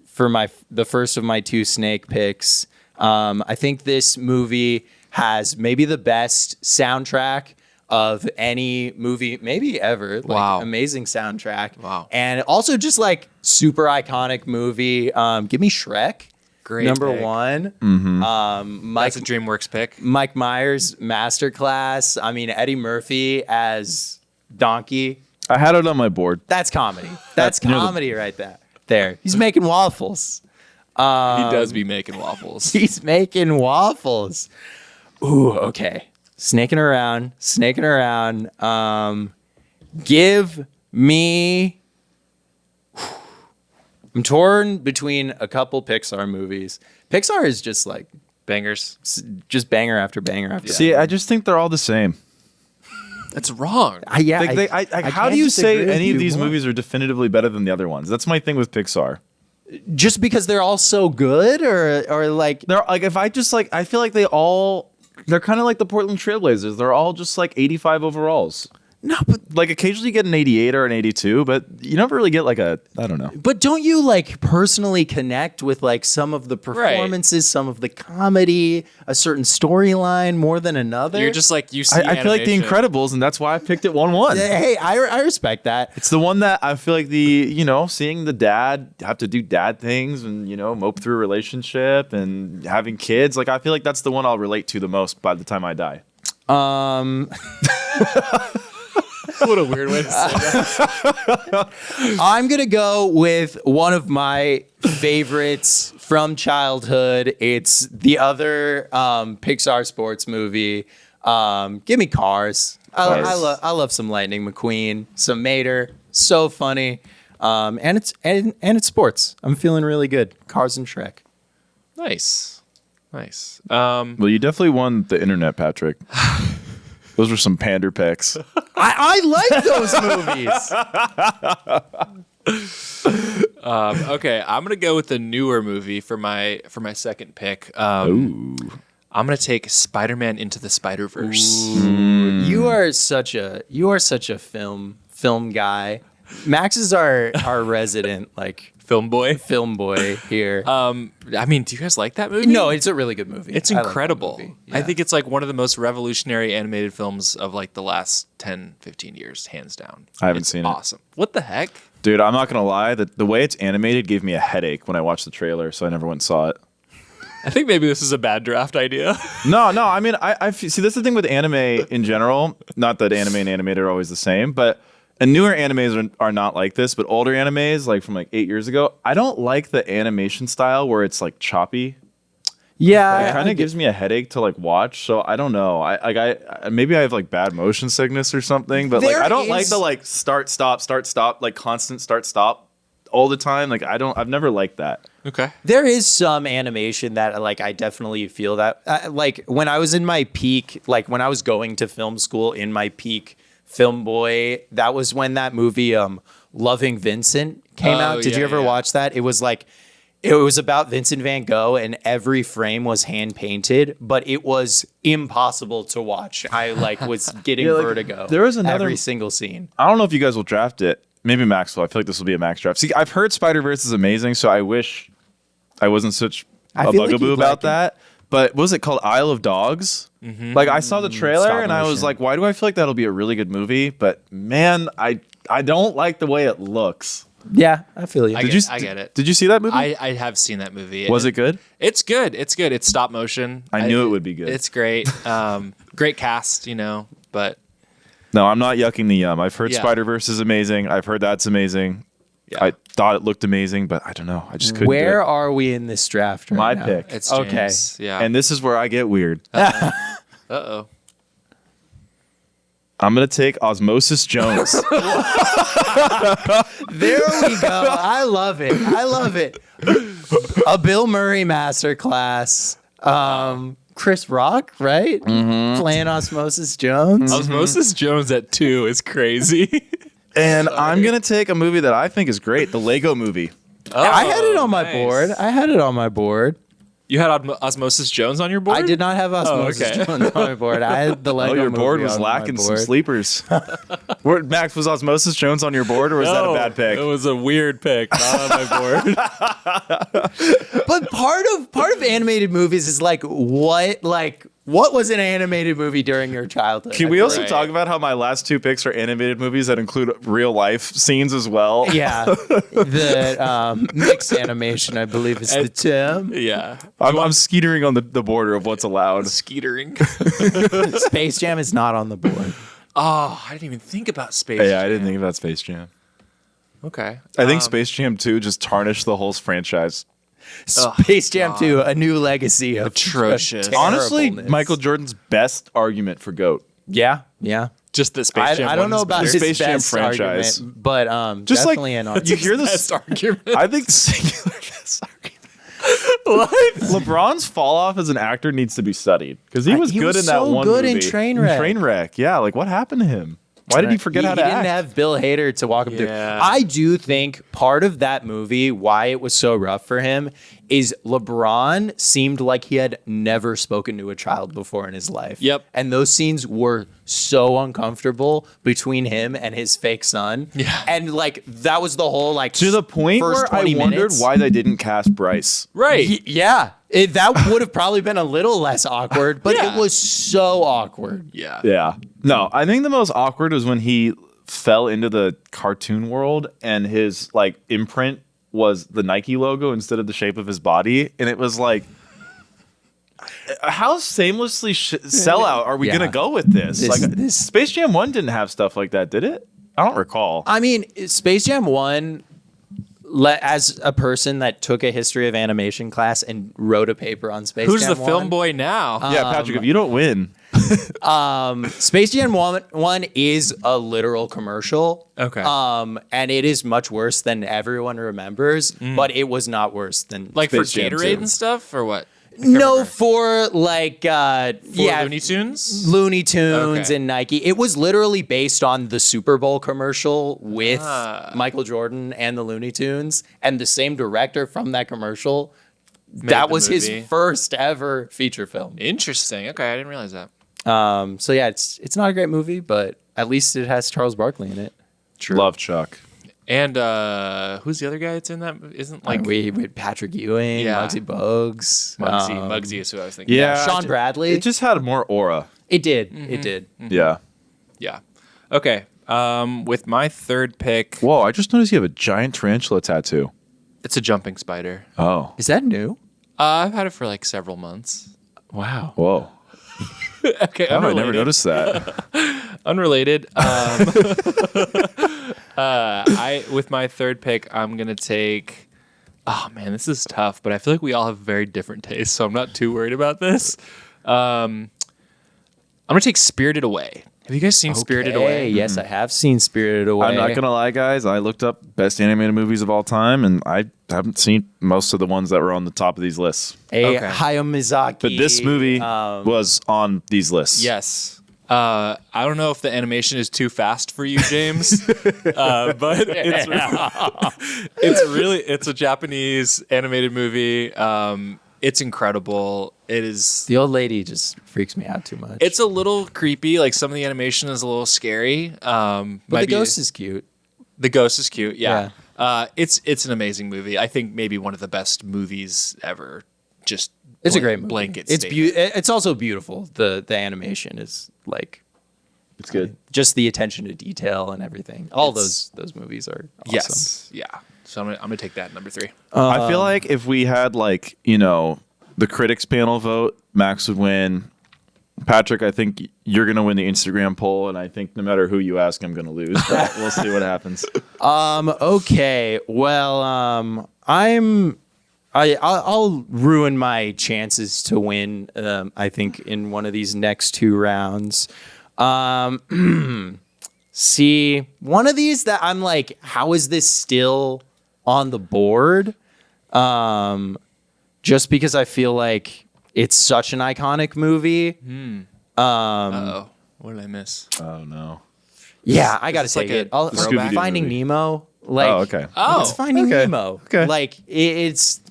for the first of my 2 snake picks. I think this movie has maybe the best soundtrack of any movie maybe ever. Like, Wow. amazing soundtrack. Wow. And also just like super iconic movie. Give me Shrek. Great Number pick. 1. That's a DreamWorks pick. Mike Myers masterclass. I mean, Eddie Murphy as Donkey. I had it on my board. That's comedy. That's near the- comedy right there. He's making waffles. He does be making waffles. He's making waffles. Ooh, okay. Snaking around. Give me. I'm torn between a couple Pixar movies. Pixar is just like Bangers. just banger after banger after. See, I just think they're all the same. That's wrong. Yeah. How do you say any of these movies are definitively better than the other ones? That's my thing with Pixar. just because they're all so good, or like They're like, if I just like, I feel like they're kind of like the Portland Trailblazers. They're all just like 85 overalls. no, but Like occasionally you get an 88 or an 82, but you never really get like I don't know. don't you like personally connect with like some of the performances, some of the comedy, a certain storyline more than another? You're just like you see. I feel like The animation. Incredibles, and that's why I picked it 1-1. Hey, I respect that. It's the one that I feel like seeing the dad have to do dad things and, mope through a relationship and having kids. Like, I feel like that's the one I'll relate to the most by the time I die. What a weird way to say that. I'm gonna go with one of my favorites from childhood. It's the other Pixar sports movie. Give me Cars. I love some Lightning McQueen, some Mater. So funny, and it's sports. I'm feeling really good. Cars and Shrek. Nice. Well, you definitely won the internet, Patrick. Those were some pander picks. I like those movies. Okay, I'm gonna go with the newer movie for my second pick. I'm gonna take Spider-Man Into the Spider-Verse. You are such a film guy. Max is our resident Film boy. film boy here. I mean, do you guys like that movie? No, it's a really good movie. It's I like that incredible. movie. I Yeah. think it's like one of the most revolutionary animated films of like the last 10, 15 years, hands down. I haven't It's seen it. awesome. What the heck? Dude, I'm not going to lie. The way it's animated gave me a headache when I watched the trailer, so I never went and saw it. I think maybe this is a bad draft idea. No. I mean, I see, this is the thing with anime in general. Not that anime and animated are always the same, but and newer animes are not like this, but older animes, like from like 8 years ago, I don't like the animation style where it's like choppy. Yeah, It kind of gives me a headache to like watch. So I don't know. I maybe I have like bad motion sickness or something, but like There I don't like is- the like start stop like constant start stop all the time. Like I've never liked that. Okay. There is some animation that like I definitely feel that like when I was in my peak, like when I was going to film school in my peak film boy, that was when that movie Loving Vincent came Oh, out. Did you yeah, ever yeah. watch that? It was like it was about Vincent van Gogh and every frame was hand painted, but it was impossible to watch. I like was getting Yeah, like, vertigo. there was another- every single scene. I don't know if you guys will draft it. Maybe Max will. I feel like this will be a Max draft. See, I've heard Spider-Verse is amazing, so I wish I wasn't such I a feel like bugaboo you'd about like it. that. But what was it called? Isle of Dogs? Like I saw the trailer Stop and I was motion. like, why do I feel like that'll be a really good movie? But man, I don't like the way it looks. Yeah, I feel you. I get it. Did you see that movie? I have seen that movie. Was it good? It's good. It's good. It's stop motion. I knew it would be good. It's great. Great cast, but No, I'm not yucking the yum. I've heard Yeah. Spider-Verse is amazing. I've heard that's amazing. Yeah. I thought it looked amazing, but I don't know. I just couldn't do Where it. are we in this draft right My now? pick. it's Okay. James. Yeah. And this is where I get weird. Uh-oh. I'm going to take Osmosis Jones. There we go. I love it. A Bill Murray masterclass. Chris Rock, right? Playing Osmosis Jones. Osmosis Jones at 2 is crazy. And I'm going to take a movie that I think is great, the Lego Movie. I had it on my nice. board. You had Osmosis Jones on your board? I did not have Osmosis okay. Jones on my board. I had the Lego your board movie was on my lacking some board. sleepers. Max, was Osmosis Jones on your board, or was that a bad pick? It was a weird pick, not on my board. But part of animated movies is like what was an animated movie during your childhood? Can we also Right. talk about how my last 2 picks are animated movies that include real life scenes as well? Yeah, the mixed animation, I believe, is the term. Yeah. I'm skeetering on the border of what's allowed. Skeetering. Space Jam is not on the board. Oh, I didn't even think about Space Yeah, Jam. I didn't think about Space Jam. Okay. I think Space Jam 2 just tarnished the whole franchise. Space Jam 2, a new legacy of Atrocious. of Honestly, terribleness. Michael Jordan's best argument for GOAT. Yeah. Just the Space Jam. I don't know about The his Space Jam best franchise. argument, but Just definitely like an argument. you hear this best argument. I think singular best argument. What? LeBron's fall off as an actor needs to be studied because he was He good was in that so one good in movie. Trainwreck. Trainwreck, yeah. Like what happened to him? Why did he forget how to He act? didn't have Bill Hader to walk him through. Yeah. I do think part of that movie, why it was so rough for him, is LeBron seemed like he had never spoken to a child before in his life. Yep. And those scenes were so uncomfortable between him and his fake son. Yeah. And like that was the whole like to the point first where I 20 wondered minutes. why they didn't cast Bryce. Right. Yeah. That would have probably been a little less awkward, but Yeah. it was so awkward. Yeah. Yeah. No, I think the most awkward was when he fell into the cartoon world and his like imprint was the Nike logo instead of the shape of his body. And it was like, how shamelessly sellout are we Yeah. going to go with this? This- Space Jam 1 didn't have stuff like that, did it? I don't recall. I mean, Space Jam 1, as a person that took a history of animation class and wrote a paper on Space Who's Jam the film 1, boy now? Yeah, Patrick, if you don't win. Space Jam 1 is a literal commercial. Okay. And it is much worse than everyone remembers, but it was not worse than Like for Space Jam Gatorade 2. and stuff, or what? no, for like For yeah, Looney Tunes? Looney Tunes Okay. and Nike. It was literally based on the Super Bowl commercial with Ah. Michael Jordan and the Looney Tunes, and the same director from that commercial. Made That the was his movie. first ever feature film. Interesting. Okay, I didn't realize that. So yeah, it's not a great movie, but at least it has Charles Barkley in it. Love Chuck. And who's the other guy that's in that? Isn't like Like we with Patrick Ewing, Yeah. Muggsy Bogues, Muggsy is who I was thinking. Yeah. Sean Bradley. It just had more aura. It did. It did. Yeah. Yeah. Okay. With my third pick, Whoa, I just noticed you have a giant tarantula tattoo. it's a jumping spider. Oh. Is that new? I've had it for like several months. Wow. Whoa. Okay, Oh, I never unrelated. noticed that. Unrelated. With my third pick, I'm gonna take. Oh man, this is tough, but I feel like we all have very different tastes, so I'm not too worried about this. I'm gonna take Spirited Away. Have you guys seen Spirited Okay, Away? Yes, I have seen Spirited Away. I'm not going to lie, guys. I looked up best animated movies of all time, and I haven't seen most of the ones that were on the top of these lists. A Okay. Hayao Miyazaki. But this movie was on these lists. Yes. I don't know if the animation is too fast for you, James, but it's a Japanese animated movie. It's incredible. It is. The old lady just freaks me out too much. It's a little creepy. Like some of the animation is a little scary. but the ghost is cute. The ghost is cute. Yeah. It's an amazing movie. I think maybe one of the best movies ever. Just It's a great movie. blanket. It's statement. It's also beautiful. The animation is like It's good. just the attention to detail and everything. All those movies are awesome. Yes. Yeah. So I'm gonna take that at number 3. I feel like if we had the critics panel vote, Max would win. Patrick, I think you're going to win the Instagram poll, and I think no matter who you ask, I'm going to lose. But we'll see what happens. Okay. Well, I'll ruin my chances to win. I think in one of these next two rounds. See, one of these that I'm like, how is this still on the board? Just because I feel like it's such an iconic movie. Uh-oh. What did I miss? Oh no. Yeah, I gotta this take like it. a I'll, Scooby-Doo Finding movie? Nemo. Like, Oh, okay. It's Finding Okay. Nemo. Okay. Like it's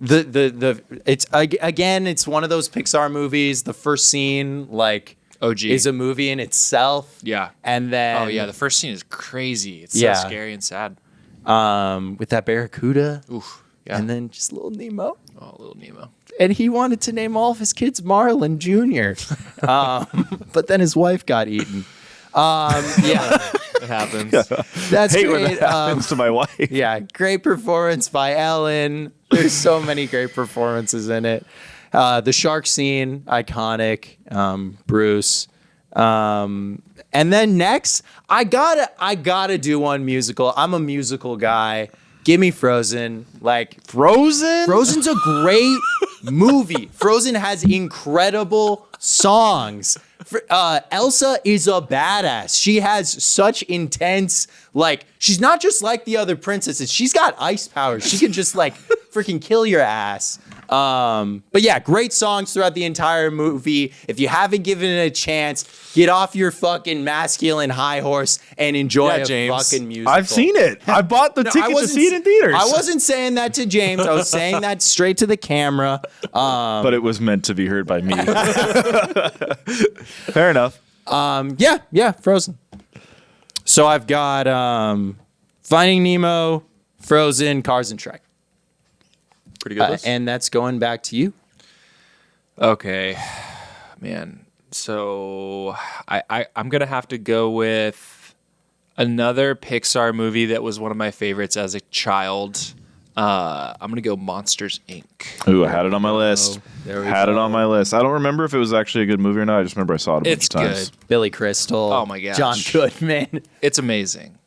it's again, it's one of those Pixar movies. The first scene, like, OG. is a movie in itself. Yeah. And then Oh yeah, the first scene is crazy. It's Yeah. so scary and sad. with that barracuda. Oof. Yeah. And then just little Nemo. Oh, little Nemo. And he wanted to name all of his kids Marlin Jr. But then his wife got eaten. Yeah, It happens. that's Hate when great. that happens to my wife. Yeah, great performance by Ellen. There's so many great performances in it. The shark scene, iconic. Bruce. And then next, I gotta do one musical. I'm a musical guy. Give me Frozen. Like, Frozen? Frozen's a great movie. Frozen has incredible songs. Elsa is a badass. She has such intense, like, she's not just like the other princesses. She's got ice powers. She can just like freaking kill your ass. But yeah, great songs throughout the entire movie. If you haven't given it a chance, get off your fucking masculine high horse and enjoy Yeah, a James. fucking musical. I've seen it. I bought the ticket to see it in theaters. I wasn't saying that to James. I was saying that straight to the camera. But it was meant to be heard by me. Fair enough. Yeah, Frozen. So I've got Finding Nemo, Frozen, Cars, and Shrek. Pretty good list. And that's going back to you. Okay, man. So I'm gonna have to go with another Pixar movie that was one of my favorites as a child. I'm gonna go Monsters Inc. Ooh, I had it on my list. There we Had it go. on my list. I don't remember if it was actually a good movie or not. I just remember I saw it a bunch It's of times. good. Billy Crystal. Oh my gosh. John Goodman. It's amazing.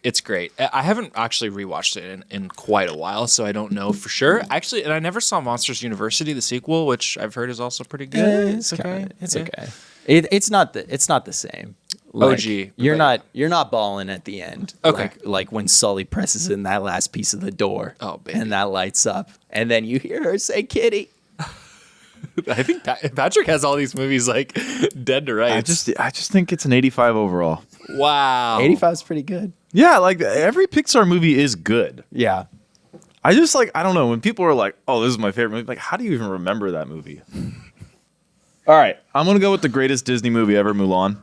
It's great. I haven't actually rewatched it in quite a while, so I don't know for sure. Actually, and I never saw Monsters University, the sequel, which I've heard is also pretty good. It's okay. It's Yeah. okay. It's not the same. Like, OG. You're But- not balling at the end. Okay. Like when Sully presses in that last piece of the door. Oh, baby. And that lights up, and then you hear her say "Kitty." I think Patrick has all these movies like dead to rights. I just think it's an 85 overall. Wow. 85 is pretty good. Yeah, like every Pixar movie is good. Yeah. I just like, I don't know, when people are like, oh, this is my favorite movie, like, how do you even remember that movie? All right, I'm going to go with the greatest Disney movie ever, Mulan.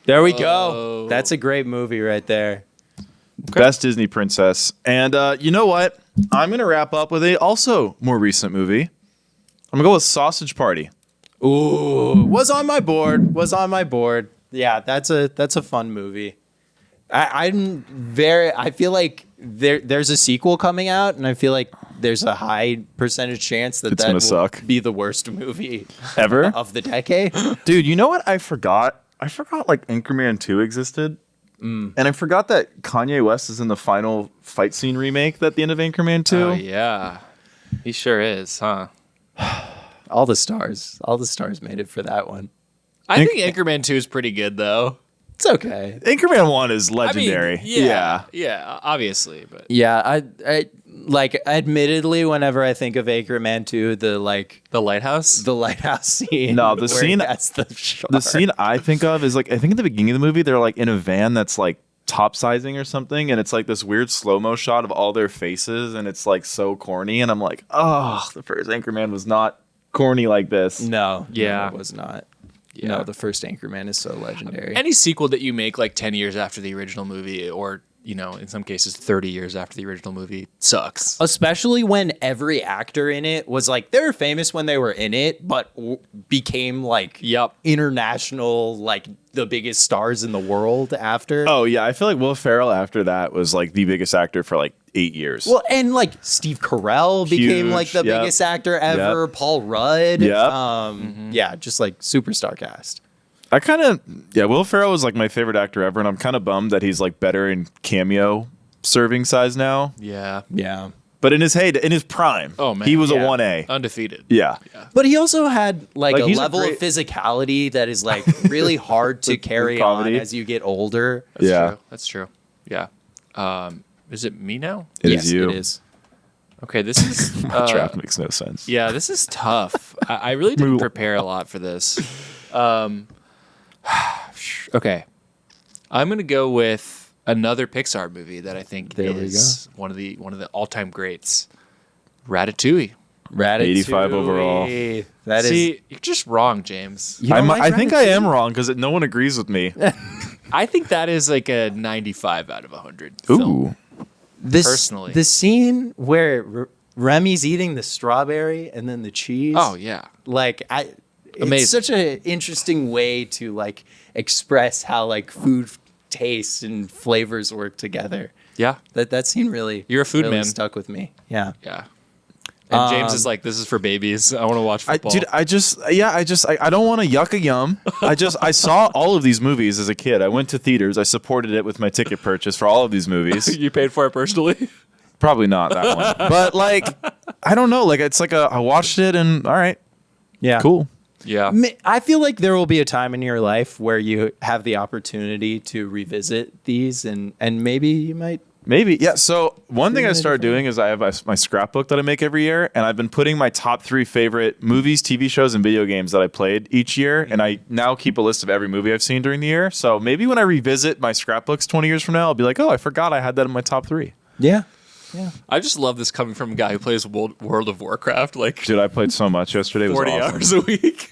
There we go. That's a great movie right there. Best Disney princess. And you know what? I'm going to wrap up with a also more recent movie. I'm going to go with Sausage Party. Ooh, was on my board. Yeah, that's a fun movie. I feel like there's a sequel coming out, and I feel like there's a high percentage chance that It's that gonna will suck. be the worst movie Ever? of the decade. Dude, you know what I forgot? I forgot like Anchorman 2 existed. And I forgot that Kanye West is in the final fight scene remake at the end of Anchorman 2. Oh yeah. He sure is, huh? All the stars made it for that one. I think Anchorman 2 is pretty good though. It's okay. Anchorman 1 is legendary. I mean, yeah, obviously, but Yeah, I like, admittedly, whenever I think of Anchorman 2, the lighthouse scene. No, the where scene- that's the shark. The scene I think of is like, I think at the beginning of the movie, they're like in a van that's like top sizing or something. And it's like this weird slow-mo shot of all their faces. And it's like so corny. And I'm like, oh, the first Anchorman was not corny like this. No, Yeah. it was not. Yeah. No, the first Anchorman is so legendary. any sequel that you make like 10 years after the original movie, or in some cases 30 years after the original movie, sucks. Especially when every actor in it was like, they were famous when they were in it, but became like Yep. international, like the biggest stars in the world after. Oh, yeah. I feel like Will Ferrell after that was like the biggest actor for like 8 years. Well, and like Steve Carell became Huge, like the yep. biggest actor ever. Yep. Paul Rudd. Yep. Yeah, just like superstar cast. I kind of, Will Ferrell was like my favorite actor ever. And I'm kind of bummed that he's like better in cameo serving size now. Yeah. Yeah. But in his heyday, in his prime, Oh, man. he was a Yeah. 1A. Undefeated. Yeah. But he also had like a he's a level of great- physicality that is like really hard to carry on comedy. as you get older. That's Yeah. true. That's true. Yeah. Is it me now? It yes, is you. it is. Okay, this is My draft makes no sense. yeah, this is tough. I really didn't prepare a lot for this. Okay, I'm gonna go with another Pixar movie that I think There we is one of the all-time greats, Ratatouille. Ratatouille. 85 overall. That is. See, you're just wrong, James. You don't like I think I Ratatouille? am wrong because no one agrees with me. I think that is like a 95 out of 100 film. Ooh. Personally. The scene where Remy's eating the strawberry and then the cheese. Oh yeah, It's Amazing. such an interesting way to like express how like food tastes and flavors work together. yeah, That scene really You're a food really man. stuck with me. Yeah. yeah. And James is like, "This is for babies. I want to watch football." I don't want to yuck a yum. I saw all of these movies as a kid. I went to theaters. I supported it with my ticket purchase for all of these movies. You paid for it personally. Probably not that one. But like, I don't know. Like, it's like I watched it and all right, Yeah. cool. Yeah. I feel like there will be a time in your life where you have the opportunity to revisit these and maybe you might. Maybe. Yeah. So one thing I Really started different. doing is I have my scrapbook that I make every year, and I've been putting my top 3 favorite movies, TV shows, and video games that I played each year. And I now keep a list of every movie I've seen during the year. So maybe when I revisit my scrapbooks 20 years from now, I'll be like, oh, I forgot I had that in my top 3. Yeah. I just love this coming from a guy who plays World of Warcraft like Dude, I played so much yesterday. It was 40 awesome. hours a week.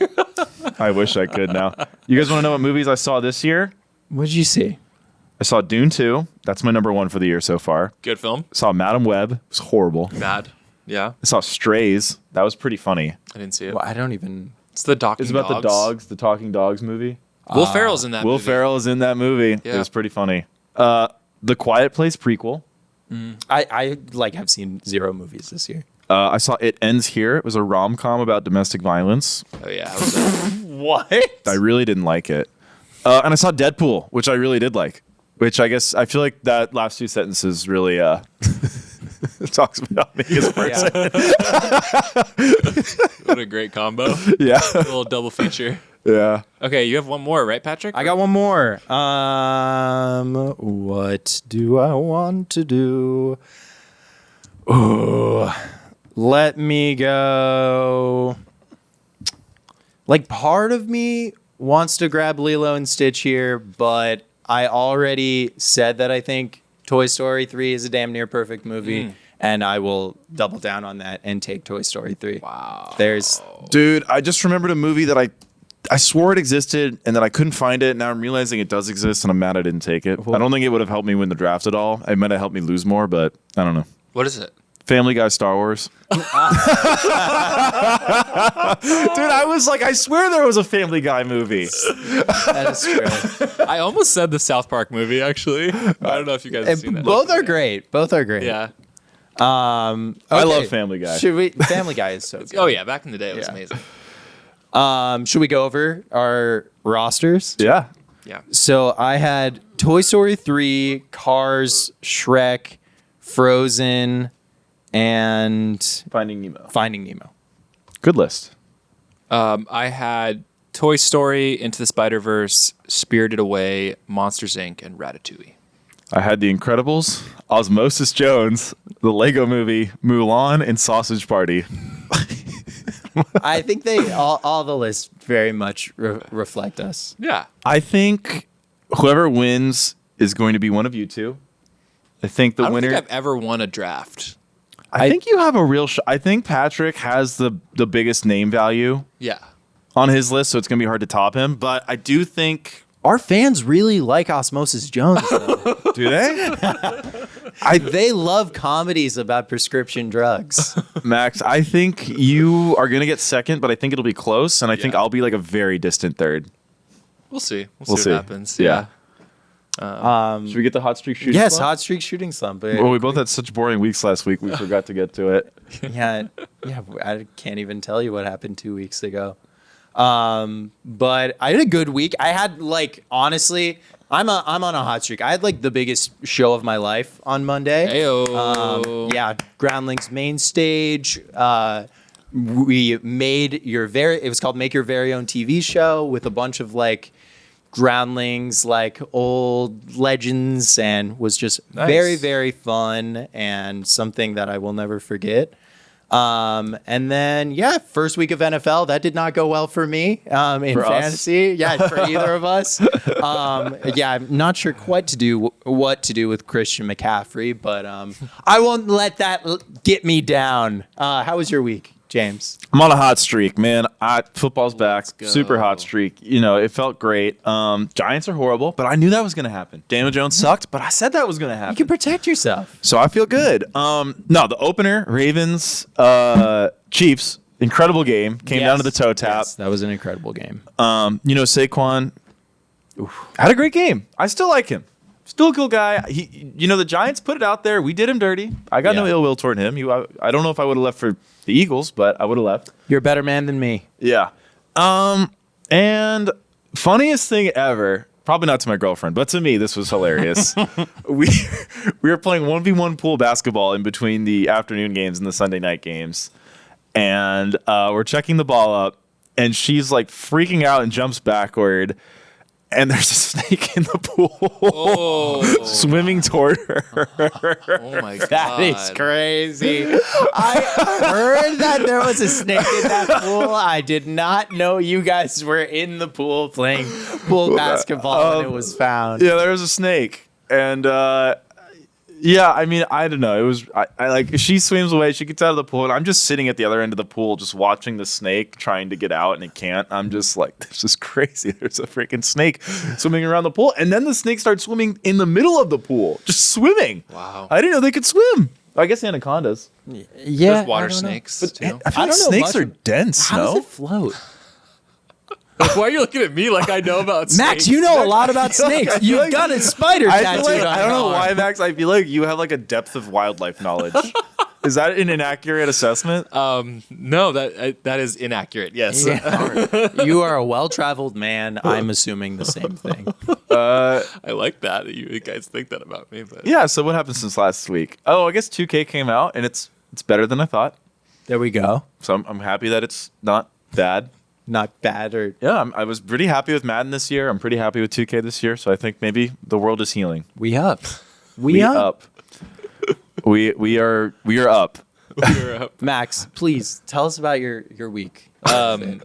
I wish I could now. You guys want to know what movies I saw this year? What'd you see? I saw Dune 2. That's my number 1 for the year so far. Good film. I saw Madam Web. It was horrible. Bad. Yeah. I saw Strays. That was pretty funny. I didn't see it. Well, I don't even. It's the talking It's about the dogs, the talking dogs movie. Will Ferrell's in that Will movie. Ferrell is in that movie. It Yeah. was pretty funny. The Quiet Place prequel. I like have seen 0 movies this year. I saw It Ends Here. It was a rom-com about domestic violence. Oh yeah. How was that? What? I really didn't like it. And I saw Deadpool, which I really did like. Which I guess I feel like that last 2 sentences really talks about me as a person. What a great combo. Yeah. A little double feature. Yeah. Okay, you have one more, right, Patrick? I got one more. What do I want to do? Oh, let me go. Like, part of me wants to grab Lilo and Stitch here, but I already said that I think Toy Story 3 is a damn near perfect movie, and I will double down on that and take Toy Story 3. Wow. Dude, I just remembered a movie that I swore it existed and then I couldn't find it. Now I'm realizing it does exist and I'm mad I didn't take it. I don't think it would have helped me win the draft at all. It might have helped me lose more, but I don't know. What is it? Family Guy Star Wars. Dude, I was like, I swear there was a Family Guy movie. That is true. I almost said the South Park movie, actually. I don't know if you guys have seen that. Both are great. Both are great. Yeah. I Okay. love Family Guy. Should we? Family Guy is so good. Oh, yeah. Back in the day, it was Yeah. amazing. Should we go over our rosters? Yeah. Yeah. So I had Toy Story 3, Cars, Shrek, Frozen, and Finding Nemo. Finding Nemo. Good list. I had Toy Story, Into the Spider-Verse, Spirited Away, Monsters, Inc., and Ratatouille. I had The Incredibles, Osmosis Jones, the Lego Movie, Mulan, and Sausage Party. I think they all the lists very much reflect us. Yeah. I think whoever wins is going to be one of you two. I think the I don't winner. think I've ever won a draft. I think you have a real shot. I think Patrick has the biggest name value Yeah. on his list, so it's going to be hard to top him. But I do think. Our fans really like Osmosis Jones, though. Do they? They love comedies about prescription drugs. Max, I think you are going to get second, but I think it'll be close. And I think Yeah. I'll be like a very distant third. We'll see. We'll We'll see see. what happens. Yeah. Yeah. Should we get the hot streak shooting? Yes, slump? Hot Streak Shooting Slump. Well, we both had such boring weeks last week. We forgot to get to it. Yeah, I can't even tell you what happened 2 weeks ago. But I had a good week. I had honestly, I'm on a hot streak. I had the biggest show of my life on Monday. Ayo. Yeah, Groundling's main stage. We made it was called Make Your Very Own TV Show with a bunch of Groundlings, old legends, and was just very, very fun and something that I will never forget. And then, first week of NFL, that did not go well for me in For fantasy. Yeah, for either of us. I'm not sure what to do with Christian McCaffrey, but I won't let that get me down. How was your week, James? I'm on a hot streak, man. Football's back. go. Super hot streak. It felt great. Giants are horrible, but I knew that was going to happen. Daniel Jones sucked, but I said that was going to happen. You can protect yourself. So I feel good. No, the opener, Ravens, Chiefs, incredible game. Came down to the toe tap. Yes, that was an incredible game. Saquon had a great game. I still like him. Still a cool guy. The Giants put it out there. We did him dirty. I got no ill will toward him. I don't know if I would have left for the Eagles, but I would have left. You're a better man than me. Yeah. And funniest thing ever, probably not to my girlfriend, but to me, this was hilarious. we were playing 1v1 pool basketball in between the afternoon games and the Sunday night games. And we're checking the ball up, and she's freaking out and jumps backward. And there's a snake in the pool swimming toward her. Oh my god. That is crazy. I heard that there was a snake in that pool. I did not know you guys were in the pool playing pool basketball when it was found. Yeah, there was a snake. And I don't know. It was she swims away, she gets out of the pool, and I'm just sitting at the other end of the pool just watching the snake trying to get out, and it can't. I'm just this is crazy. There's a freaking snake swimming around the pool, and then the snake starts swimming in the middle of the pool, just swimming. Wow. I didn't know they could swim. I guess anacondas. Yeah, There's water snakes too. I feel like snakes are dense, How does no? it float? Why are you looking at me like I know about snakes? Max, you know a lot about snakes. You've got a spider tattooed on your I don't know arm. why, Max. I feel like you have a depth of wildlife knowledge. Is that an inaccurate assessment? No, that is inaccurate. Yes. Yeah. You are a well-traveled man. I'm assuming the same thing. I like that you guys think that about me. But Yeah, so what happened since last week? Oh, I guess 2K came out, and it's better than I thought. There we go. So I'm happy that it's not bad. Not bad or Yeah, I was pretty happy with Madden this year. I'm pretty happy with 2K this year. So I think maybe the world is healing. we up. We up. We are up. we're up. Max, please tell us about your week. I'm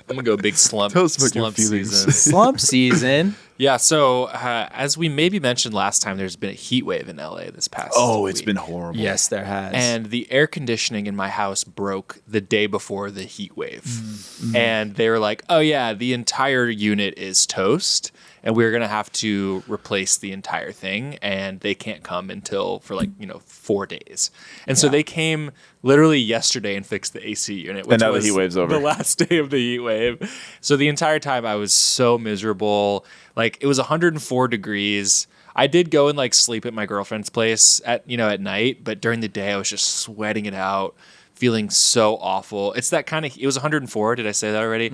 gonna go big slump. Tell us about your slump feelings. season. Slump season. Yeah. So as we maybe mentioned last time, there's been a heat wave in LA this past. It's week. been horrible. Yes, there has. And the air conditioning in my house broke the day before the heat wave. And they were like, oh, yeah, the entire unit is toast. And we're going to have to replace the entire thing. And they can't come until for 4 days. And so they came literally yesterday and fixed the AC unit. Which And now the was heat wave's over. The last day of the heat wave. So the entire time I was so miserable. It was 104 degrees. I did go and sleep at my girlfriend's place at night, but during the day I was just sweating it out, feeling so awful. It's that kind of, it was 104. Did I say that already?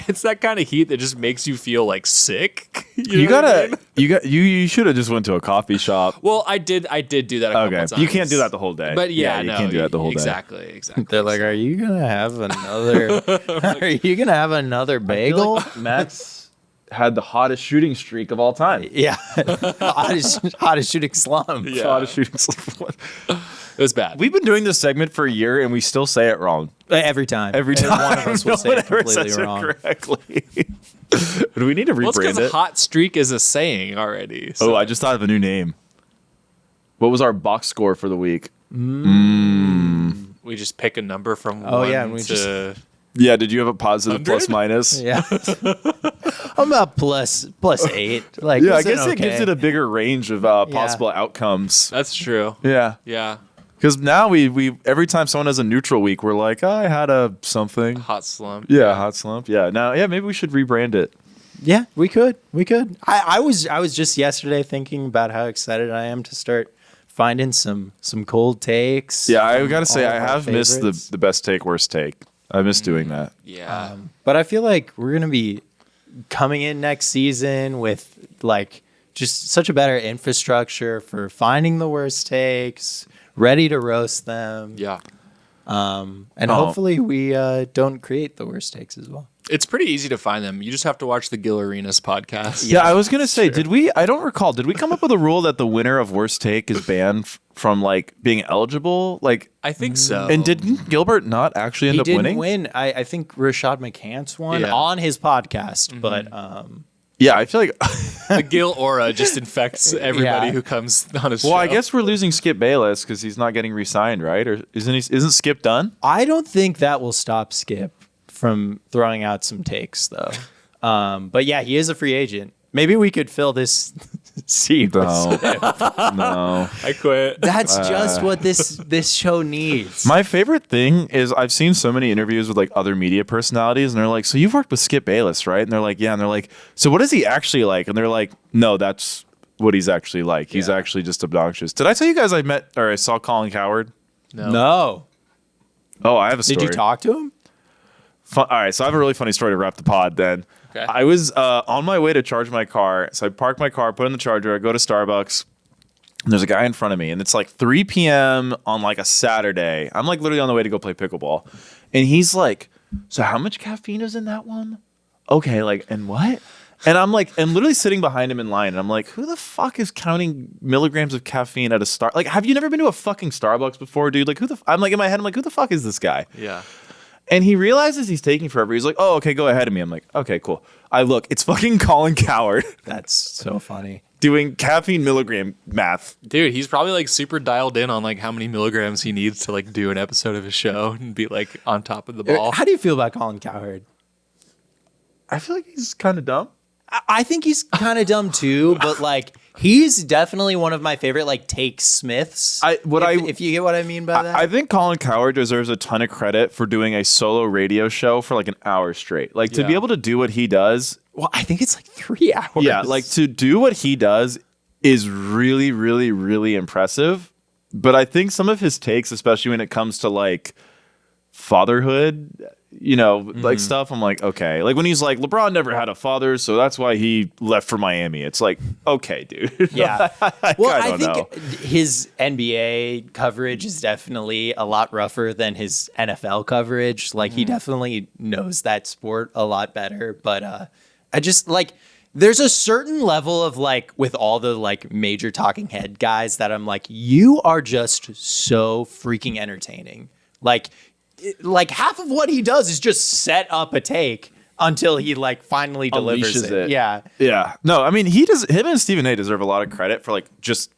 It's that kind of heat that just makes you feel sick. You should have just went to a coffee shop. Well, I did do that a couple times. You can't do that the whole day. But you can't do that the whole day. Exactly. They're like, are you gonna have another? Are you gonna have another bagel? Max had the hottest shooting streak of all time. Yeah, hottest shooting slump. Yeah. Hottest shooting streak. It was bad. We've been doing this segment for a year, and we still say it wrong. Every time. Every time. One of us will No say one it ever completely says it wrong. correctly. Do we need to Well, it's rebrand because it? hot streak is a saying already. So. Oh, I just thought of a new name. What was our box score for the week? We just pick a number from Oh, one yeah, and we to... Yeah, did you have a positive 100? plus minus? Yeah. I'm about plus 8. Yeah, I isn't guess it gives okay? it a bigger range of possible outcomes. That's true. Yeah. Yeah. Because now we every time someone has a neutral week, we're like, I had a something. Hot slump. Yeah, hot slump. Yeah. Now, maybe we should rebrand it. Yeah, we could. I was just yesterday thinking about how excited I am to start finding some cold takes. Yeah, I gotta say, all I of our have missed favorites. the best take, worst take. I miss doing that. Yeah. But I feel like we're going to be coming in next season with like just such a better infrastructure for finding the worst takes, ready to roast them. Yeah. And hopefully we don't create the worst takes as well. It's pretty easy to find them. You just have to watch the Gil Arenas podcast. Yeah, I was gonna say, I don't recall. Did we come up with a rule that the winner of worst take is banned from like being eligible? Like, I think so. and didn't Gilbert not actually end He up didn't winning? win. I think Rashad McCants won Yeah. on his podcast, but Yeah, I feel like. The Gil aura just infects everybody Yeah. who comes on his show. Well, I guess we're losing Skip Bayless because he's not getting re-signed, right? Or isn't Skip done? I don't think that will stop Skip from throwing out some takes, though. But yeah, he is a free agent. Maybe we could fill this seat. with No, Skip. no. I quit. That's just what this show needs. My favorite thing is I've seen so many interviews with like other media personalities, and they're like, "So you've worked with Skip Bayless, right?" And they're like, "Yeah." And they're like, "So what is he actually like?" And they're like, "No, that's what he's actually like. He's Yeah. actually just obnoxious." Did I tell you guys I saw Colin Cowherd? No. Oh, I have a story. Did you talk to him? All right, so I have a really funny story to wrap the pod then. Okay. I was on my way to charge my car. So I park my car, put in the charger, I go to Starbucks, and there's a guy in front of me. And it's like 3 p.m. on like a Saturday. I'm like literally on the way to go play pickleball. And he's like, "So how much caffeine is in that one?" Okay, like, and what? And I'm like, and literally sitting behind him in line. And I'm like, who the fuck is counting milligrams of caffeine at a Like, have you never been to a fucking Starbucks before, dude? Like, I'm like, in my head, I'm like, who the fuck is this guy? Yeah. And he realizes he's taking forever. He's like, "Oh, okay, go ahead of me." I'm like, "Okay, cool." I look, it's fucking Colin Cowherd That's so funny. doing caffeine milligram math. Dude, he's probably like super dialed in on like how many milligrams he needs to like do an episode of his show and be like on top of the ball. How do you feel about Colin Cowherd? I feel like he's kind of dumb. I think he's kind of dumb too, but like he's definitely one of my favorite like take Smiths. If you get what I mean by that. I think Colin Cowherd deserves a ton of credit for doing a solo radio show for like an hour straight. Like to be Yeah. able to do what he does. Well, I think it's like 3 hours. Yeah, like to do what he does is really, really, really impressive. But I think some of his takes, especially when it comes to like fatherhood, like stuff, I'm like, okay. Like when he's like, LeBron never had a father, so that's why he left for Miami. It's like, okay, dude. Yeah. I Well, don't think his NBA coverage is definitely a lot rougher than his NFL coverage. Like he definitely knows that sport a lot better. But I just like there's a certain level of like with all the like major talking head guys that I'm like, you are just so freaking entertaining. Like half of what he does is just set up a take until he like finally delivers Unleashes it. it. Yeah. Yeah. No, I mean, him and Stephen A deserve a lot of credit for like just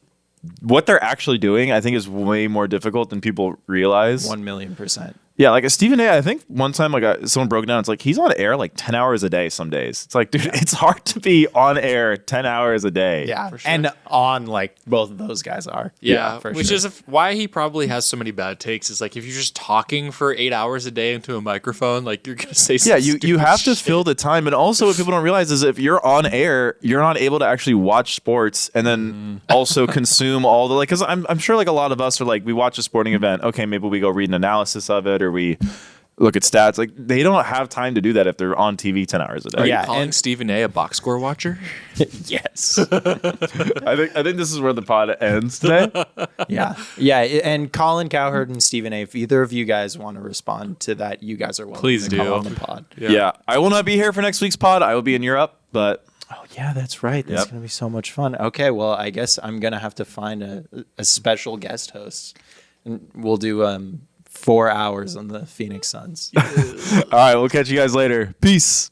what they're actually doing. I think is way more difficult than people realize. 1,000,000%. Yeah, like Stephen A, I think one time like someone broke it down. It's like he's on air like 10 hours a day some days. It's like, dude, it's hard to be on air 10 hours a day. Yeah, For sure. and on like both of those guys are. Yeah, for which sure. is why he probably has so many bad takes. Is like if you're just talking for 8 hours a day into a microphone, like you're gonna say some Yeah, you stupid have to shit. fill the time. And also what people don't realize is if you're on air, you're not able to actually watch sports and then also consume all the like because I'm sure like a lot of us are like we watch a sporting event. Okay, maybe we go read an analysis of it or we look at stats. Like they don't have time to do that if they're on TV 10 hours a day. Are Yeah, you calling and- Stephen A box score watcher? Yes. I think this is where the pod ends today. Yeah. Yeah. And Colin Cowherd and Stephen A, if either of you guys want to respond to that, you guys are welcome Please to come do. on the pod. Yeah. I will not be here for next week's pod. I will be in Europe, but Oh, yeah, that's right. That's Yep. going to be so much fun. Okay. Well, I guess I'm going to have to find a special guest host. And we'll do 4 hours on the Phoenix Suns. all right, we'll catch you guys later. Peace.